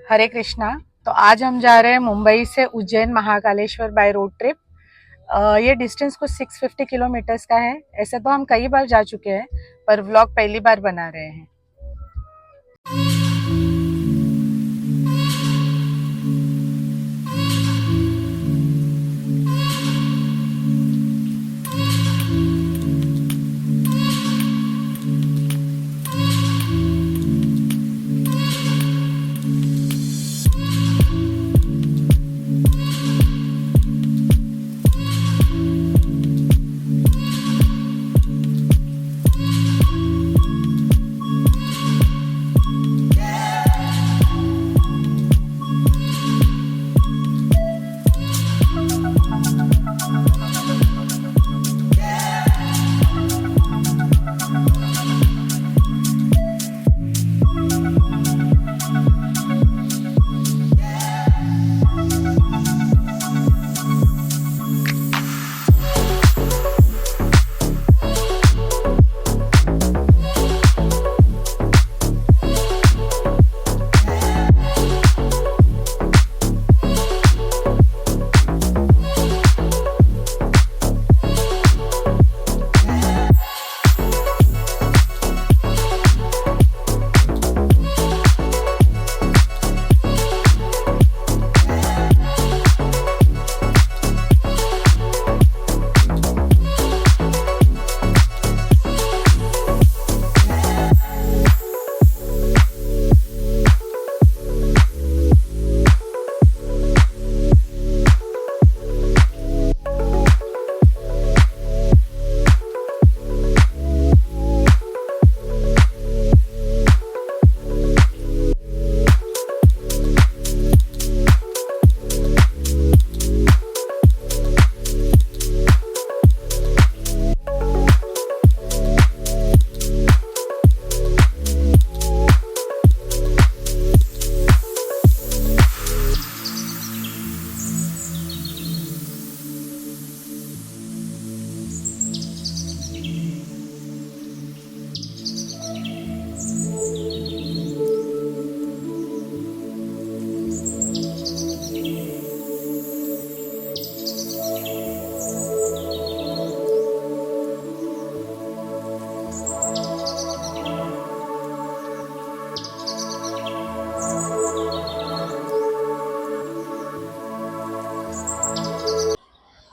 हरे कृष्णा। तो आज हम जा रहे हैं मुंबई से Ujjain Mahakaleshwar by road trip. ये डिस्टेंस कुछ 650 किलोमीटर्स का है। ऐसे तो हम कई बार जा चुके हैं, पर व्लॉग पहली बार बना रहे हैं।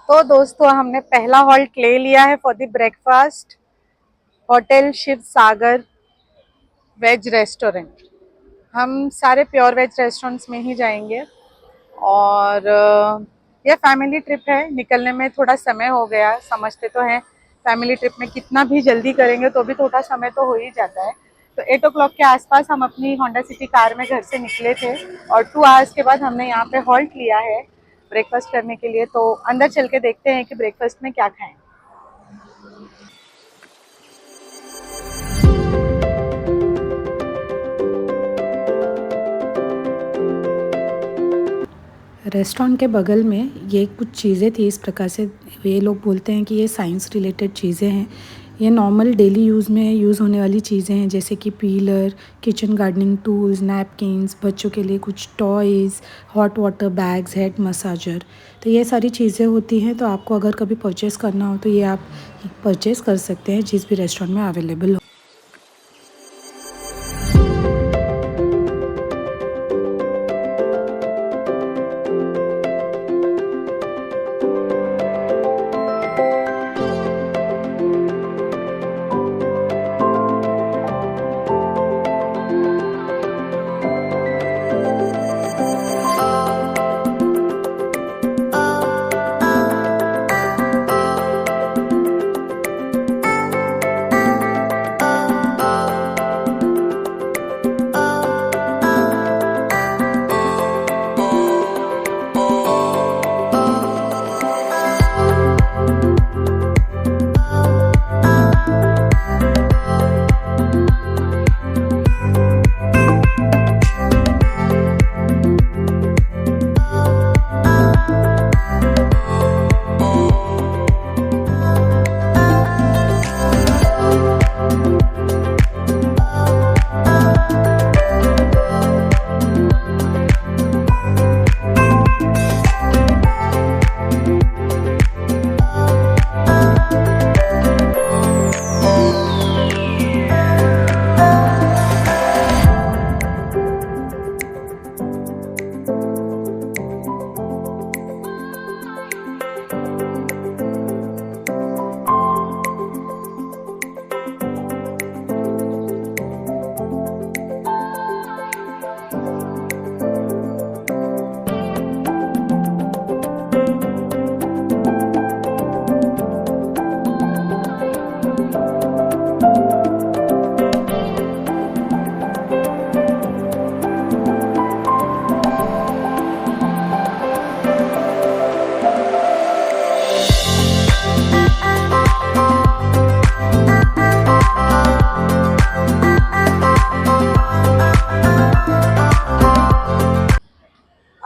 तो दोस्तों, हमने पहला हॉल्ट ले लिया है for the breakfast. Hotel Shiv Sagar veg restaurant. हम सारे प्योर वेज रेस्टोरेंट्स में ही जाएंगे। और यह फैमिली ट्रिप है। निकलने में थोड़ा समय हो गया, समझते तो हैं फैमिली ट्रिप में कितना भी जल्दी करेंगे तो भी थोड़ा समय तो हो ही जाता है। तो 8 o'clock के आसपास हम अपनी होंडा सिटी कार में घर से निकले थे और 2 hours के बाद हमने यहाँ पे हॉल्ट लिया है ब्रेकफास्ट करने के लिए। तो अंदर चल के देखते हैं कि ब्रेकफास्ट में क्या खाएं। रेस्टोरेंट के बगल में ये कुछ चीज़ें थी इस प्रकार से। ये लोग बोलते हैं कि ये साइंस रिलेटेड चीज़ें हैं। ये नॉर्मल डेली यूज़ में यूज़ होने वाली चीज़ें हैं, जैसे कि pillar, kitchen gardening tools, napkins, बच्चों के लिए कुछ toys, hot water bags, head massager. तो ये सारी चीज़ें होती हैं। तो आपको अगर कभी परचेज़ करना हो तो ये आप परचेज़ कर सकते हैं जिस भी रेस्टोरेंट में अवेलेबल हो।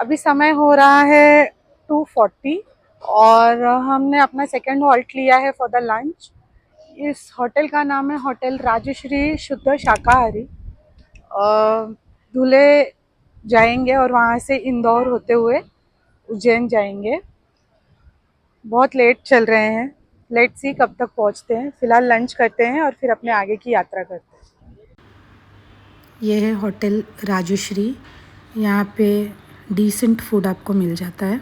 अभी समय हो रहा है 2:40 और हमने अपना सेकंड हॉल्ट लिया है फॉर द लंच। इस होटल का नाम है होटल राजश्री शुद्ध शाकाहारी। धुले जाएंगे और वहाँ से इंदौर होते हुए उज्जैन जाएंगे। बहुत लेट चल रहे हैं, लेट सी कब तक पहुँचते हैं। फिलहाल लंच करते हैं और फिर अपने आगे की यात्रा करते हैं। ये है होटल राजश्री। यहाँ पे डिसेंट फूड आपको मिल जाता है।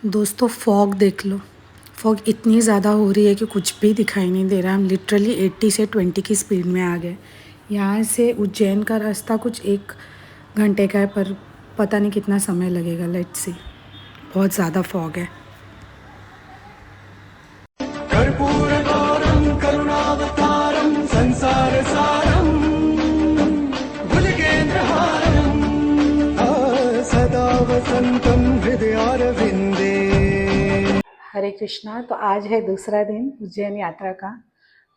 दोस्तों फॉग देख लो, फॉग इतनी ज़्यादा हो रही है कि कुछ भी दिखाई नहीं दे रहा। हम लिटरली 80 से 20 की स्पीड में आ गए। यहाँ से उज्जैन का रास्ता कुछ 1 घंटे का है, पर पता नहीं कितना समय लगेगा। Let's see. बहुत ज़्यादा फॉग है। कर्पूरगौरं करुणावतारं संसारसारं भुजगे कृष्णा। तो आज है दूसरा दिन उज्जैन यात्रा का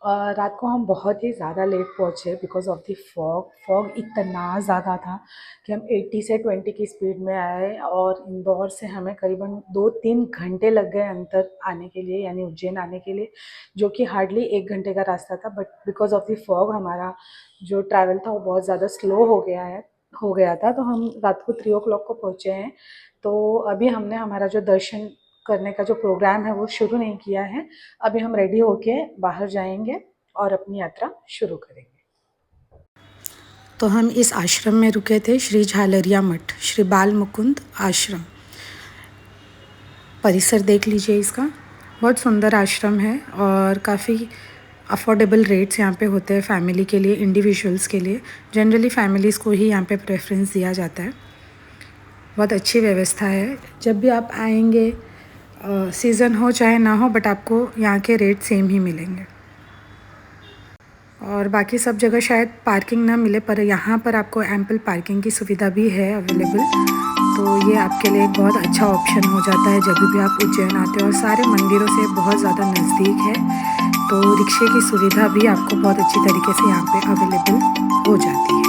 और रात को हम बहुत ही ज़्यादा लेट पहुँचे बिकॉज ऑफ द फॉग इतना ज़्यादा था कि हम 80 से 20 की स्पीड में आए और इंदौर से हमें करीबन 2-3 घंटे लग गए अंतर आने के लिए, यानी उज्जैन आने के लिए, जो कि हार्डली 1 घंटे का रास्ता था। But because of the fog हमारा जो ट्रैवल था वो बहुत ज़्यादा स्लो हो गया था। तो हम रात को 3 o'clock को पहुँचे हैं। तो अभी हमने हमारा जो दर्शन करने का जो प्रोग्राम है वो शुरू नहीं किया है। अभी हम रेडी होके बाहर जाएंगे और अपनी यात्रा शुरू करेंगे। तो हम इस आश्रम में रुके थे, श्री झालरिया मठ, श्री बाल मुकुंद आश्रम। परिसर देख लीजिए इसका, बहुत सुंदर आश्रम है और काफ़ी अफोर्डेबल रेट्स यहाँ पे होते हैं फैमिली के लिए, इंडिविजुअल्स के लिए। जनरली फैमिलीज़ को ही यहाँ पे प्रेफरेंस दिया जाता है। बहुत अच्छी व्यवस्था है। जब भी आप आएंगे, सीज़न हो चाहे ना हो, बट आपको यहाँ के रेट सेम ही मिलेंगे। और बाकी सब जगह शायद पार्किंग ना मिले, पर यहाँ पर आपको एम्पल पार्किंग की सुविधा भी है अवेलेबल। तो ये आपके लिए एक बहुत अच्छा ऑप्शन हो जाता है जब भी आप उज्जैन आते हो। और सारे मंदिरों से बहुत ज़्यादा नज़दीक है, तो रिक्शे की सुविधा भी आपको बहुत अच्छी तरीके से यहाँ पे अवेलेबल हो जाती है।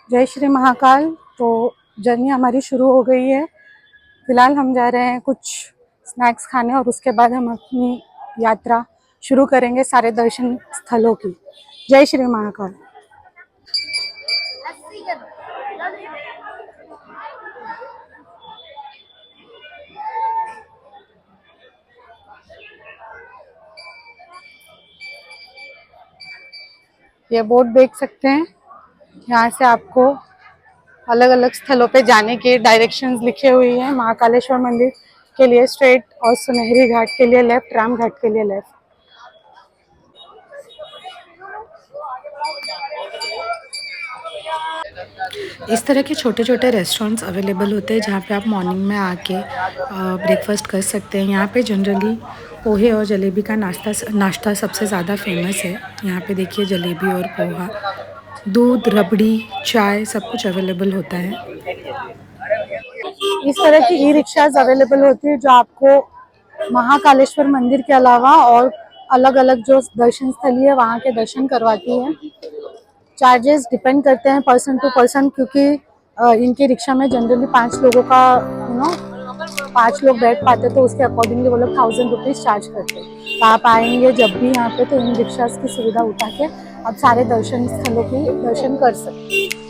जय श्री महाकाल। तो जर्नी हमारी शुरू हो गई है। फिलहाल हम जा रहे हैं कुछ स्नैक्स खाने और उसके बाद हम अपनी यात्रा शुरू करेंगे सारे दर्शन स्थलों की। जय श्री महाकाल। ये बोर्ड देख सकते हैं, यहाँ से आपको अलग अलग स्थलों पे जाने के डायरेक्शंस लिखे हुई हैं। महाकालेश्वर मंदिर के लिए स्ट्रेट और सुनहरी घाट के लिए लेफ्ट, राम घाट के लिए लेफ्ट। इस तरह के छोटे छोटे रेस्टोरेंट्स अवेलेबल होते हैं जहाँ पे आप मॉर्निंग में आके ब्रेकफास्ट कर सकते हैं। यहाँ पे जनरली पोहे और जलेबी का नाश्ता सबसे ज़्यादा फेमस है। यहाँ पे देखिए जलेबी और पोहा, दूध, रबड़ी, चाय, सब कुछ अवेलेबल होता है। इस तरह की ई रिक्शाज अवेलेबल होती है जो आपको महाकालेश्वर मंदिर के अलावा और अलग अलग जो दर्शन स्थली है वहाँ के दर्शन करवाती है। चार्जेस डिपेंड करते हैं पर्सन टू पर्सन, क्योंकि इनकी रिक्शा में जनरली 5 लोगों का 5 लोग बैठ पाते, तो उसके अकॉर्डिंगली वो लोग 1000 रुपीज़ चार्ज करते हैं। तो आप आएंगे जब भी यहाँ पे तो इन रिक्शाज की सुविधा उठा के आप सारे दर्शन स्थलों की दर्शन कर सकते हैं।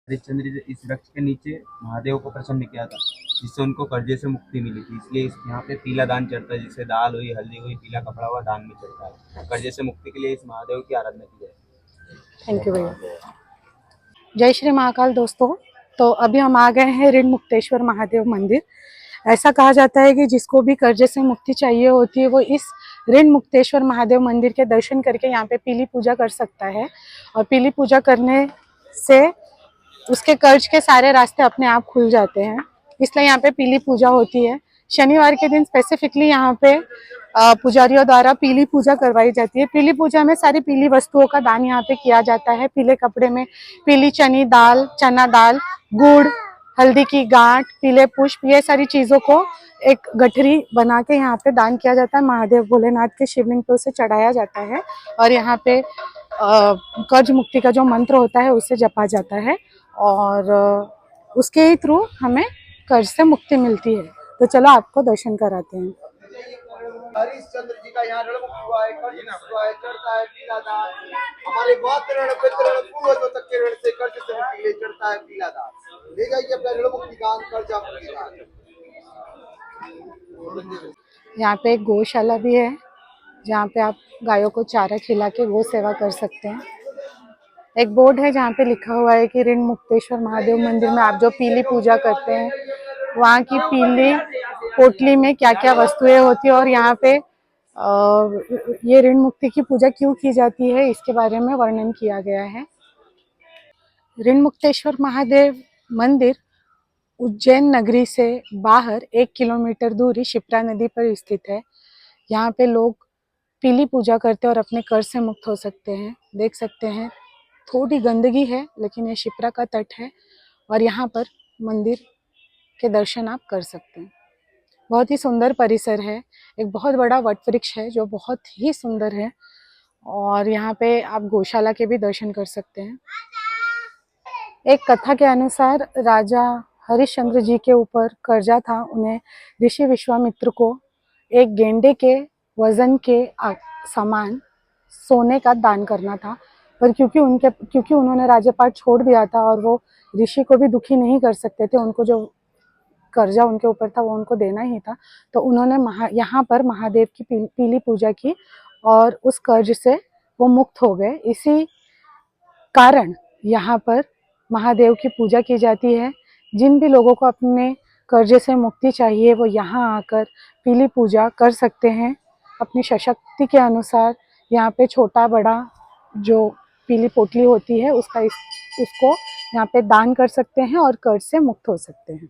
हरिश्चंद्र जी इस वृक्ष के नीचे महादेव को प्रसन्न किया था, जिससे उनको कर्जे से मुक्ति मिली थी। इसलिए यहाँ पे पीला दान चढ़ता है, जिससे दाल हुई, हल्दी हुई, पीला कपड़ा हुआ दान में चढ़ता है। कर्जे से मुक्ति के लिए इस महादेव की आराधना की जाए। थैंक यू भैया। जय श्री महाकाल दोस्तों। तो अभी हम आ गए हैं ऋण मुक्तेश्वर महादेव मंदिर। ऐसा कहा जाता है कि जिसको भी कर्जे से मुक्ति चाहिए होती है वो इस ऋण मुक्तेश्वर महादेव मंदिर के दर्शन करके यहाँ पे पीली पूजा कर सकता है। और पीली पूजा करने से उसके कर्ज के सारे रास्ते अपने आप खुल जाते हैं, इसलिए यहाँ पे पीली पूजा होती है। शनिवार के दिन स्पेसिफिकली यहाँ पे पुजारियों द्वारा पीली पूजा करवाई जाती है। पीली पूजा में सारी पीली वस्तुओं का दान यहाँ पे किया जाता है। पीले कपड़े में पीली चना दाल, गुड़, हल्दी की गांठ, पीले पुष्प, ये सारी चीज़ों को एक गठरी बना के यहाँ पे दान किया जाता है। महादेव भोलेनाथ के शिवलिंग पे उसे चढ़ाया जाता है और यहाँ पे कर्ज मुक्ति का जो मंत्र होता है उससे जपा जाता है और उसके ही थ्रू हमें कर्ज से मुक्ति मिलती है। तो चलो आपको दर्शन कराते हैं। हरिश्चंद्र जी का यहाँ रण मुक्ति हुआ है, कर्ज मुक्ति हुआ है, चढ़ता है पीला दान। हमारे मातृ ऋण पितृ ऋण पूर्वजों तक के ऋण से कर्ज से मुक्ति ले चढ़ता है पीला दान। ले जाइए अपना ऋण मुक्ति दान, कर्जा मुक्ति दान। यहाँ पे एक गौशाला भी है जहाँ पे आप गायों को चारा खिला के गौ सेवा कर सकते हैं। एक बोर्ड है जहाँ पे लिखा हुआ है कि ऋण मुक्तेश्वर महादेव मंदिर में आप जो पीली पूजा करते हैं वहाँ की पीली पोटली में क्या क्या वस्तुएं होती है और यहाँ पे ये ऋण मुक्ति की पूजा क्यों की जाती है इसके बारे में वर्णन किया गया है। ऋण मुक्तेश्वर महादेव मंदिर उज्जैन नगरी से बाहर 1 किलोमीटर दूरी शिप्रा नदी पर स्थित है। यहाँ पे लोग पीली पूजा करते हैं और अपने कर्ज से मुक्त हो सकते हैं। देख सकते हैं थोड़ी गंदगी है लेकिन ये शिप्रा का तट है और यहाँ पर मंदिर के दर्शन आप कर सकते हैं। बहुत ही सुंदर परिसर है। एक बहुत बड़ा वट वृक्ष है जो बहुत ही सुंदर है और यहाँ पे आप गौशाला के भी दर्शन कर सकते हैं। एक कथा के अनुसार राजा हरिश्चंद्र जी के ऊपर कर्जा था। उन्हें ऋषि विश्वामित्र को एक गेंडे के वजन के समान सोने का दान करना था, पर क्योंकि उन्होंने राज्यपाट छोड़ दिया था और वो ऋषि को भी दुखी नहीं कर सकते थे, उनको जो कर्जा उनके ऊपर था वो उनको देना ही था, तो उन्होंने यहाँ पर महादेव की पीली पूजा की और उस कर्ज से वो मुक्त हो गए। इसी कारण यहाँ पर महादेव की पूजा की जाती है। जिन भी लोगों को अपने कर्जे से मुक्ति चाहिए वो यहाँ आकर पीली पूजा कर सकते हैं अपनी शक्ति के अनुसार। यहाँ पे छोटा बड़ा जो पीली पोटली होती है उसको यहाँ पे दान कर सकते हैं और कर्ज से मुक्त हो सकते हैं।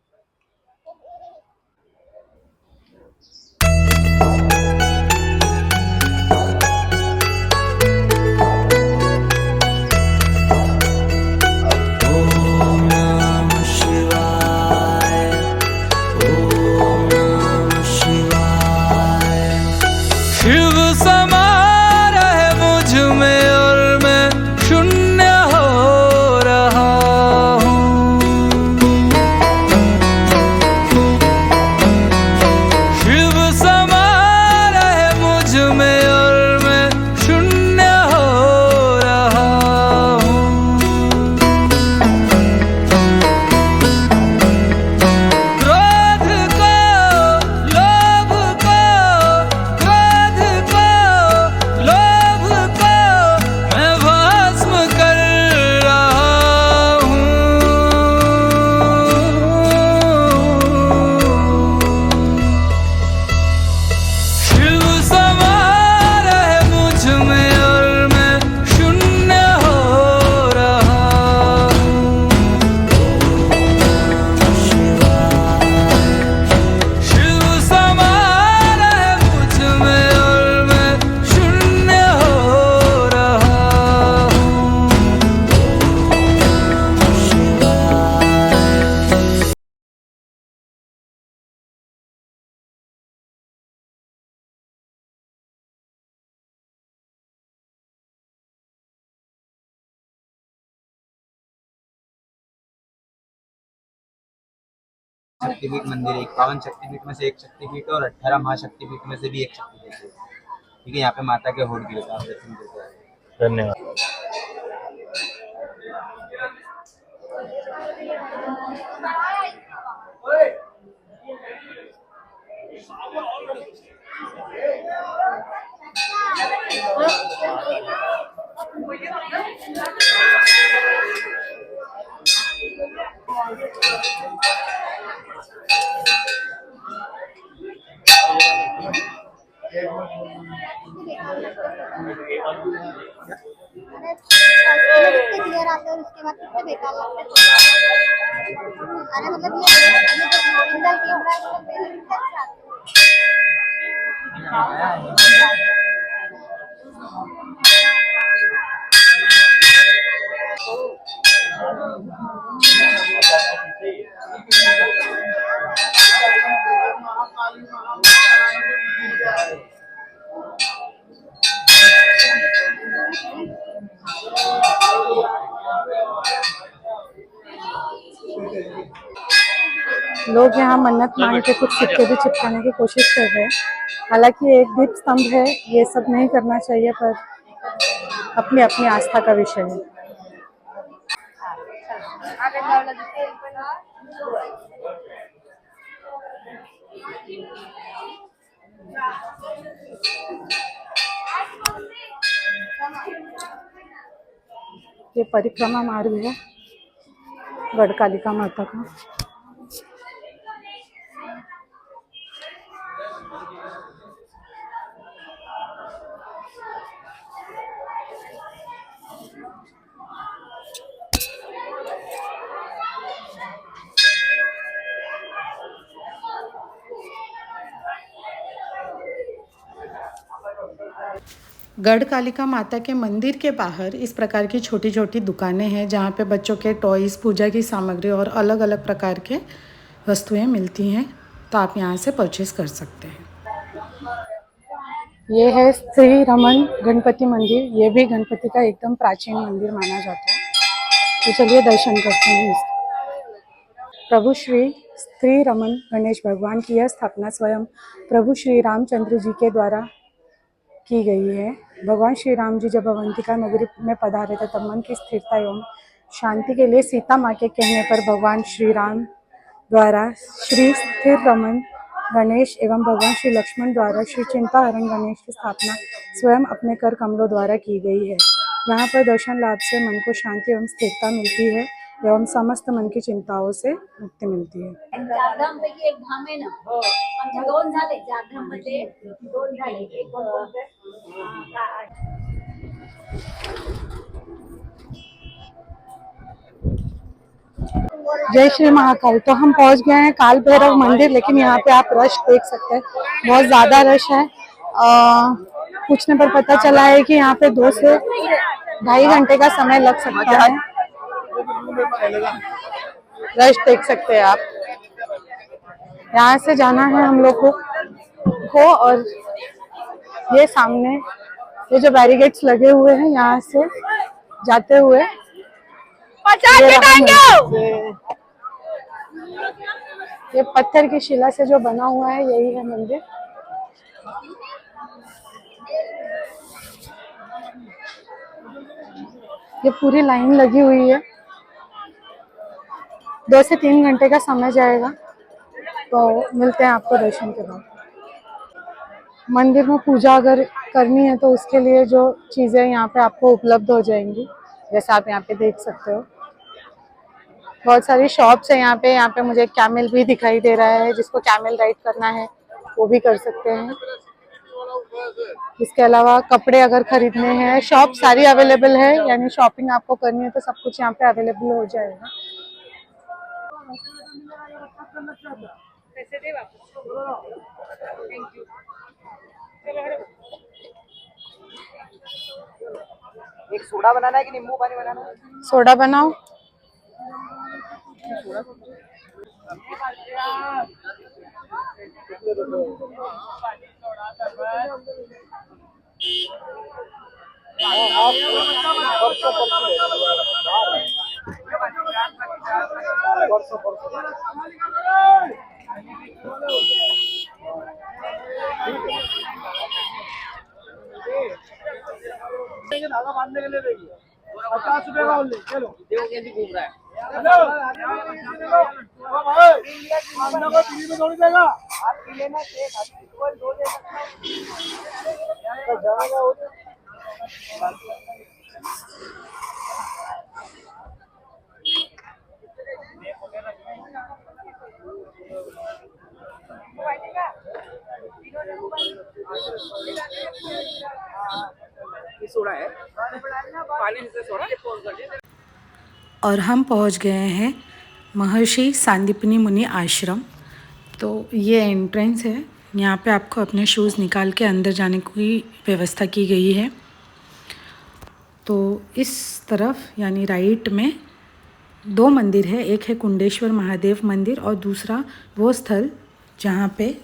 शिव समा रहे मुझ में और मैं शून्य हो रहा हूँ। शिव समा रहे मुझ में और मैं शून्य हो रहा हूँ। क्रोध को लोभ को लोभ को मैं भस्म कर रहा हूँ। शिव समा रहे मुझ में और मैं शून्य हो रहा हूँ। शिव समा रहे मुझ में और मैं शून्य हो रहा हूँ। शक्तिपीठ मंदिर है, 51 शक्तिपीठ में से एक शक्तिपीठ है और 18 महाशक्तिपीठ में से भी एक शक्तिपीठ है। ठीक है, यहाँ पे माता के होड़ गिरता है, आप दर्शन करते हैं। धन्यवाद। क्लियर आते हैं उसके बाद कितने बेकार लगते हैं। अरे मतलब ये जो इंडल कैमरा है वो पहले कितने अच्छे आते लोग यहाँ मन्नत मांग के कुछ सिक्के भी चिपकाने की कोशिश कर रहे हैं। हालांकि ये एक दीप स्तंभ है, ये सब नहीं करना चाहिए, पर अपनी अपनी आस्था का विषय है। ये परिक्रमा मार्ग है गढ़कालिका माता का। गढ़कालिका माता के मंदिर के बाहर इस प्रकार की छोटी छोटी दुकानें हैं जहाँ पे बच्चों के टॉयज़, पूजा की सामग्री और अलग अलग प्रकार के वस्तुएं मिलती हैं, तो आप यहाँ से परचेज़ कर सकते हैं। ये है श्री रमन गणपति मंदिर। ये भी गणपति का एकदम प्राचीन मंदिर माना जाता है, तो चलिए दर्शन करते हैं इसके। प्रभु श्री रमन गणेश भगवान की यह स्थापना स्वयं प्रभु श्री रामचंद्र जी के द्वारा की गई है। भगवान श्री राम जी जब अवंतिका नगरी में पधारे थे तब मन की स्थिरता एवं शांति के लिए सीता माँ के कहने पर भगवान श्री राम द्वारा श्री स्थिर रमन गणेश एवं भगवान श्री लक्ष्मण द्वारा श्री चिंताहरण गणेश की स्थापना स्वयं अपने कर कमलों द्वारा की गई है। यहाँ पर दर्शन लाभ से मन को शांति एवं स्थिरता मिलती है एवं समस्त मन की चिंताओं से मुक्ति मिलती है। चारधामपैकी एक धाम आहे ना, आमचे 2 झाले, चारधाममध्ये 2 झाले, एक जय श्री महाकाल। तो हम पहुंच गए हैं काल भैरव मंदिर, लेकिन यहाँ पे आप रश देख सकते हैं, बहुत ज्यादा रश है। पूछने पर पता चला है कि यहाँ पे 2 से 2.5 घंटे का समय लग सकता है। रश देख सकते हैं आप। यहाँ से जाना है हम लोग को और ये सामने ये जो बैरिकेड्स लगे हुए हैं, यहाँ से जाते हुए ये पत्थर की शिला से जो बना हुआ है, यही है मंदिर। ये पूरी लाइन लगी हुई है। 2 से 3 घंटे का समय जाएगा, तो मिलते हैं आपको दर्शन के बाद। मंदिर में पूजा अगर करनी है तो उसके लिए जो चीज़ें यहाँ पे आपको उपलब्ध हो जाएंगी, जैसे आप यहाँ पे देख सकते हो। बहुत सारी शॉप्स है यहाँ पे मुझे कैमल भी दिखाई दे रहा है, जिसको कैमल राइड करना है वो भी कर सकते हैं। इसके अलावा कपड़े अगर खरीदने हैं, शॉप सारी अवेलेबल है, यानी शॉपिंग आपको करनी है तो सब कुछ यहाँ पे अवेलेबल हो जाएगा। एक सोडा बनाना है कि नींबू पानी बनाना है? सोडा बनाओ। धागा बांधने के लिए देखिए 50 रुपए का ओनली। चलो देखो कैसे घूम रहा है। को थोड़ी देगा, आप पी लेना, दो दे सोडा है, पानी से सोडा। और हम पहुंच गए हैं महर्षि सांदीपनी मुनि आश्रम। तो ये एंट्रेंस है, यहाँ पे आपको अपने शूज़ निकाल के अंदर जाने की व्यवस्था की गई है। तो इस तरफ यानी राइट में 2 मंदिर है, एक है कुंडेश्वर महादेव मंदिर और दूसरा वो स्थल जहाँ पे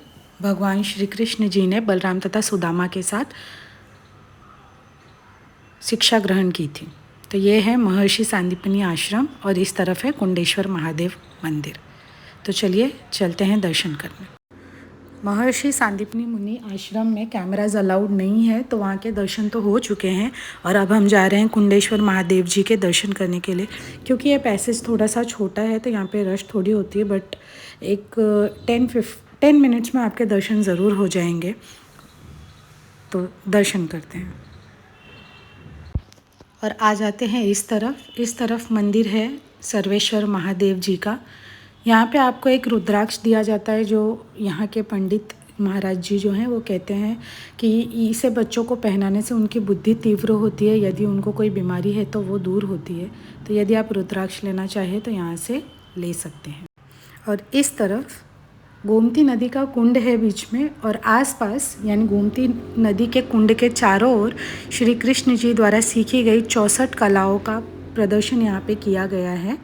भगवान श्री कृष्ण जी ने बलराम तथा सुदामा के साथ शिक्षा ग्रहण की थी। तो ये है महर्षि सांदीपनी आश्रम और इस तरफ है कुंडेश्वर महादेव मंदिर। तो चलिए चलते हैं दर्शन करने। महर्षि सांदीपनी मुनि आश्रम में कैमराज अलाउड नहीं है, तो वहाँ के दर्शन तो हो चुके हैं और अब हम जा रहे हैं कुंडेश्वर महादेव जी के दर्शन करने के लिए। क्योंकि ये पैसेज थोड़ा सा छोटा है तो यहाँ पे रश थोड़ी होती है, बट एक 10 मिनट्स में आपके दर्शन ज़रूर हो जाएंगे। तो दर्शन करते हैं और आ जाते हैं इस तरफ मंदिर है सर्वेश्वर महादेव जी का। यहाँ पे आपको एक रुद्राक्ष दिया जाता है, जो यहाँ के पंडित महाराज जी जो हैं वो कहते हैं कि इसे बच्चों को पहनाने से उनकी बुद्धि तीव्र होती है, यदि उनको कोई बीमारी है तो वो दूर होती है। तो यदि आप रुद्राक्ष लेना चाहें तो यहाँ से ले सकते हैं। और इस तरफ गोमती नदी का कुंड है बीच में, और आसपास यानी गोमती नदी के कुंड के चारों ओर श्री कृष्ण जी द्वारा सीखी गई 64 कलाओं का प्रदर्शन यहाँ पे किया गया है।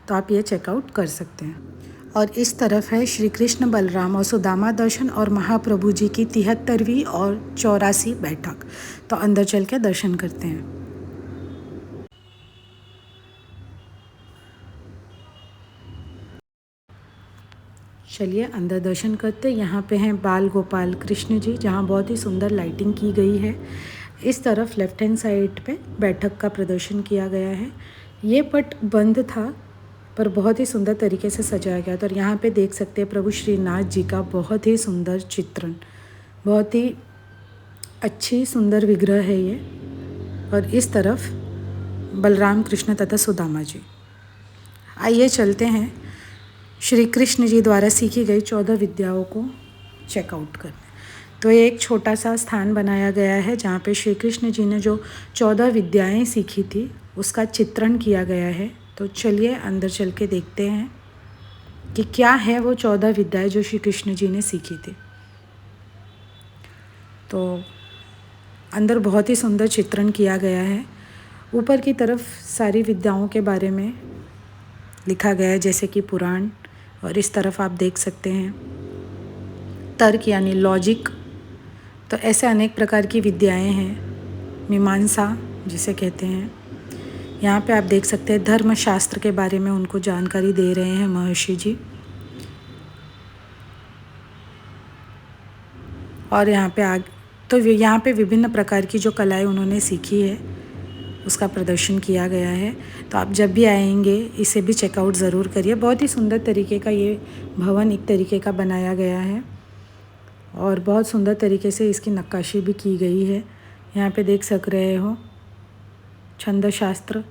तो आप ये चेकआउट कर सकते हैं। और इस तरफ है श्री कृष्ण बलराम और सुदामा दर्शन और महाप्रभु जी की 73वीं और 84 बैठक। तो अंदर चल के दर्शन करते हैं। चलिए अंदर दर्शन करते। यहाँ पे हैं बाल गोपाल कृष्ण जी, जहाँ बहुत ही सुंदर लाइटिंग की गई है। इस तरफ लेफ्ट हैंड साइड पे बैठक का प्रदर्शन किया गया है। ये पट बंद था पर बहुत ही सुंदर तरीके से सजाया गया था। और यहाँ पे देख सकते हैं प्रभु श्रीनाथ जी का बहुत ही सुंदर चित्रण, बहुत ही अच्छी सुंदर विग्रह है ये। और इस तरफ बलराम कृष्ण तथा सुदामा जी। आइए चलते हैं श्री कृष्ण जी द्वारा सीखी गई 14 विद्याओं को चेकआउट करने। तो ये एक छोटा सा स्थान बनाया गया है जहाँ पे श्री कृष्ण जी ने जो 14 विद्याएं सीखी थी उसका चित्रण किया गया है। तो चलिए अंदर चल के देखते हैं कि क्या है वो 14 विद्याएं जो श्री कृष्ण जी ने सीखी थी। तो अंदर बहुत ही सुंदर चित्रण किया गया है। ऊपर की तरफ सारी विद्याओं के बारे में लिखा गया है, जैसे कि पुराण। और इस तरफ आप देख सकते हैं तर्क यानी लॉजिक। तो ऐसे अनेक प्रकार की विद्याएं हैं, मीमांसा जिसे कहते हैं। यहाँ पे आप देख सकते हैं धर्मशास्त्र के बारे में उनको जानकारी दे रहे हैं महर्षि जी। और यहाँ पे विभिन्न प्रकार की जो कलाएं उन्होंने सीखी है उसका प्रदर्शन किया गया है। तो आप जब भी आएंगे इसे भी चेकआउट ज़रूर करिए। बहुत ही सुंदर तरीके का ये भवन एक तरीके का बनाया गया है और बहुत सुंदर तरीके से इसकी नक्काशी भी की गई है। यहाँ पे देख सक रहे हो छंद शास्त्र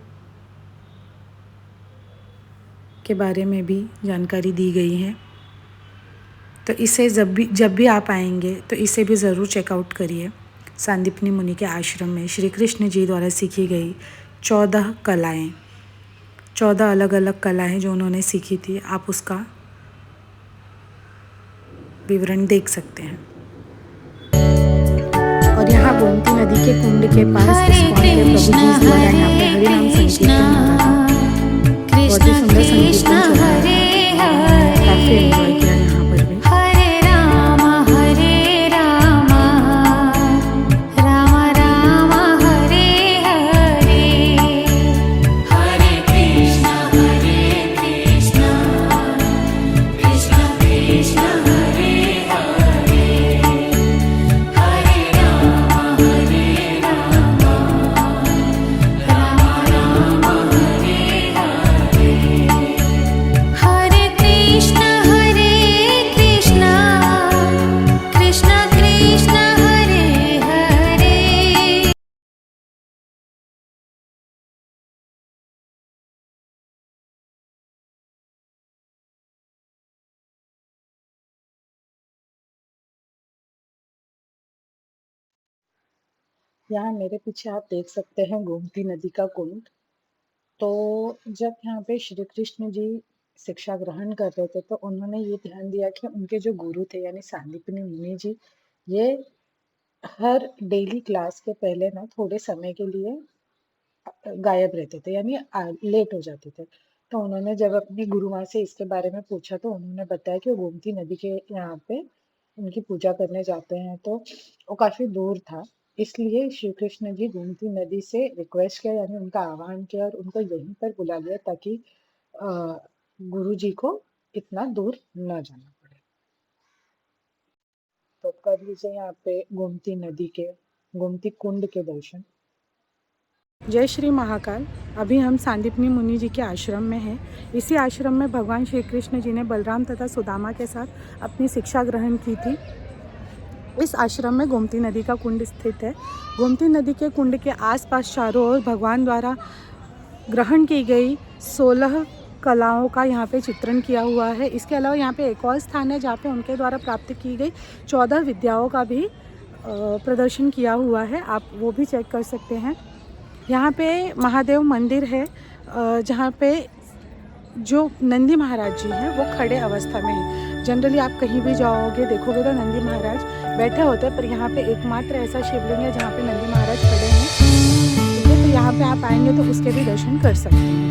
के बारे में भी जानकारी दी गई है। तो इसे जब भी आप आएंगे तो इसे भी ज़रूर चेकआउट करिए। सांदीपनी मुनि के आश्रम में श्री कृष्ण जी द्वारा सीखी गई 14 कलाएं, 14 अलग अलग कलाएं जो उन्होंने सीखी थी, आप उसका विवरण देख सकते हैं। और यहाँ गोमती नदी के कुंड के पास इस्कॉन के प्रभु जी द्वारा यहाँ पे हरि नाम संकीर्तन हो रहा था। बहुत ही सुंदर संकीर्तन चल रहा था, काफ़ी एंजॉय किया यहाँ पर भी। यहाँ मेरे पीछे आप देख सकते हैं गोमती नदी का कुंड। तो जब यहाँ पे श्री कृष्ण जी शिक्षा ग्रहण कर रहे थे तो उन्होंने ये ध्यान दिया कि उनके जो गुरु थे यानी सांदीपनी मुनि जी, ये हर डेली क्लास के पहले ना थोड़े समय के लिए गायब रहते थे, यानी लेट हो जाते थे। तो उन्होंने जब अपनी गुरु माँ से इसके बारे में पूछा तो उन्होंने बताया कि वो गोमती नदी के यहाँ पे उनकी पूजा करने जाते हैं, तो वो काफ़ी दूर था। इसलिए श्री कृष्ण जी गोमती नदी से रिक्वेस्ट किया, यानी उनका आह्वान किया और उनको यहीं पर बुला लिया ताकि गुरु जी को इतना दूर न जाना पड़े। तो कर लीजिए यहाँ पे गोमती नदी के, गोमती कुंड के दर्शन। जय श्री महाकाल। अभी हम सांदीपनी मुनि जी के आश्रम में हैं। इसी आश्रम में भगवान श्री कृष्ण जी ने बलराम तथा सुदामा के साथ अपनी शिक्षा ग्रहण की थी। इस आश्रम में गोमती नदी का कुंड स्थित है। गोमती नदी के कुंड के आसपास चारों ओर भगवान द्वारा ग्रहण की गई 16 कलाओं का यहाँ पे चित्रण किया हुआ है। इसके अलावा यहाँ पे एक और स्थान है जहाँ पे उनके द्वारा प्राप्त की गई 14 विद्याओं का भी प्रदर्शन किया हुआ है। आप वो भी चेक कर सकते हैं। यहाँ पे महादेव मंदिर है जहाँ पे जो नंदी महाराज जी हैं वो खड़े अवस्था में हैं। जनरली आप कहीं भी जाओगे देखोगे तो नंदी महाराज बैठे होते हैं, पर यहाँ पे एकमात्र ऐसा शिवलिंग है जहाँ पे नंदी महाराज खड़े हैं। ठीक है, तो यहाँ पे आप आएंगे तो उसके भी दर्शन कर सकते हैं।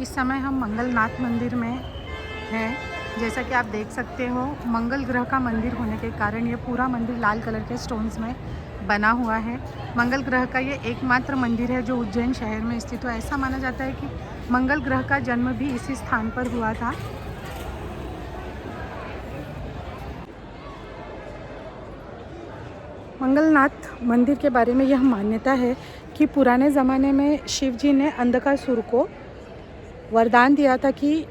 इस समय हम मंगलनाथ मंदिर में हैं। जैसा कि आप देख सकते हो, मंगल ग्रह का मंदिर होने के कारण ये पूरा मंदिर लाल कलर के स्टोन्स में बना हुआ है। मंगल ग्रह का ये एकमात्र मंदिर है जो उज्जैन शहर में स्थित है। ऐसा माना जाता है कि मंगल ग्रह का जन्म भी इसी स्थान पर हुआ था। मंगलनाथ मंदिर के बारे में यह मान्यता है कि पुराने ज़माने में शिव जी ने अंधकासुर को वरदान दिया था कि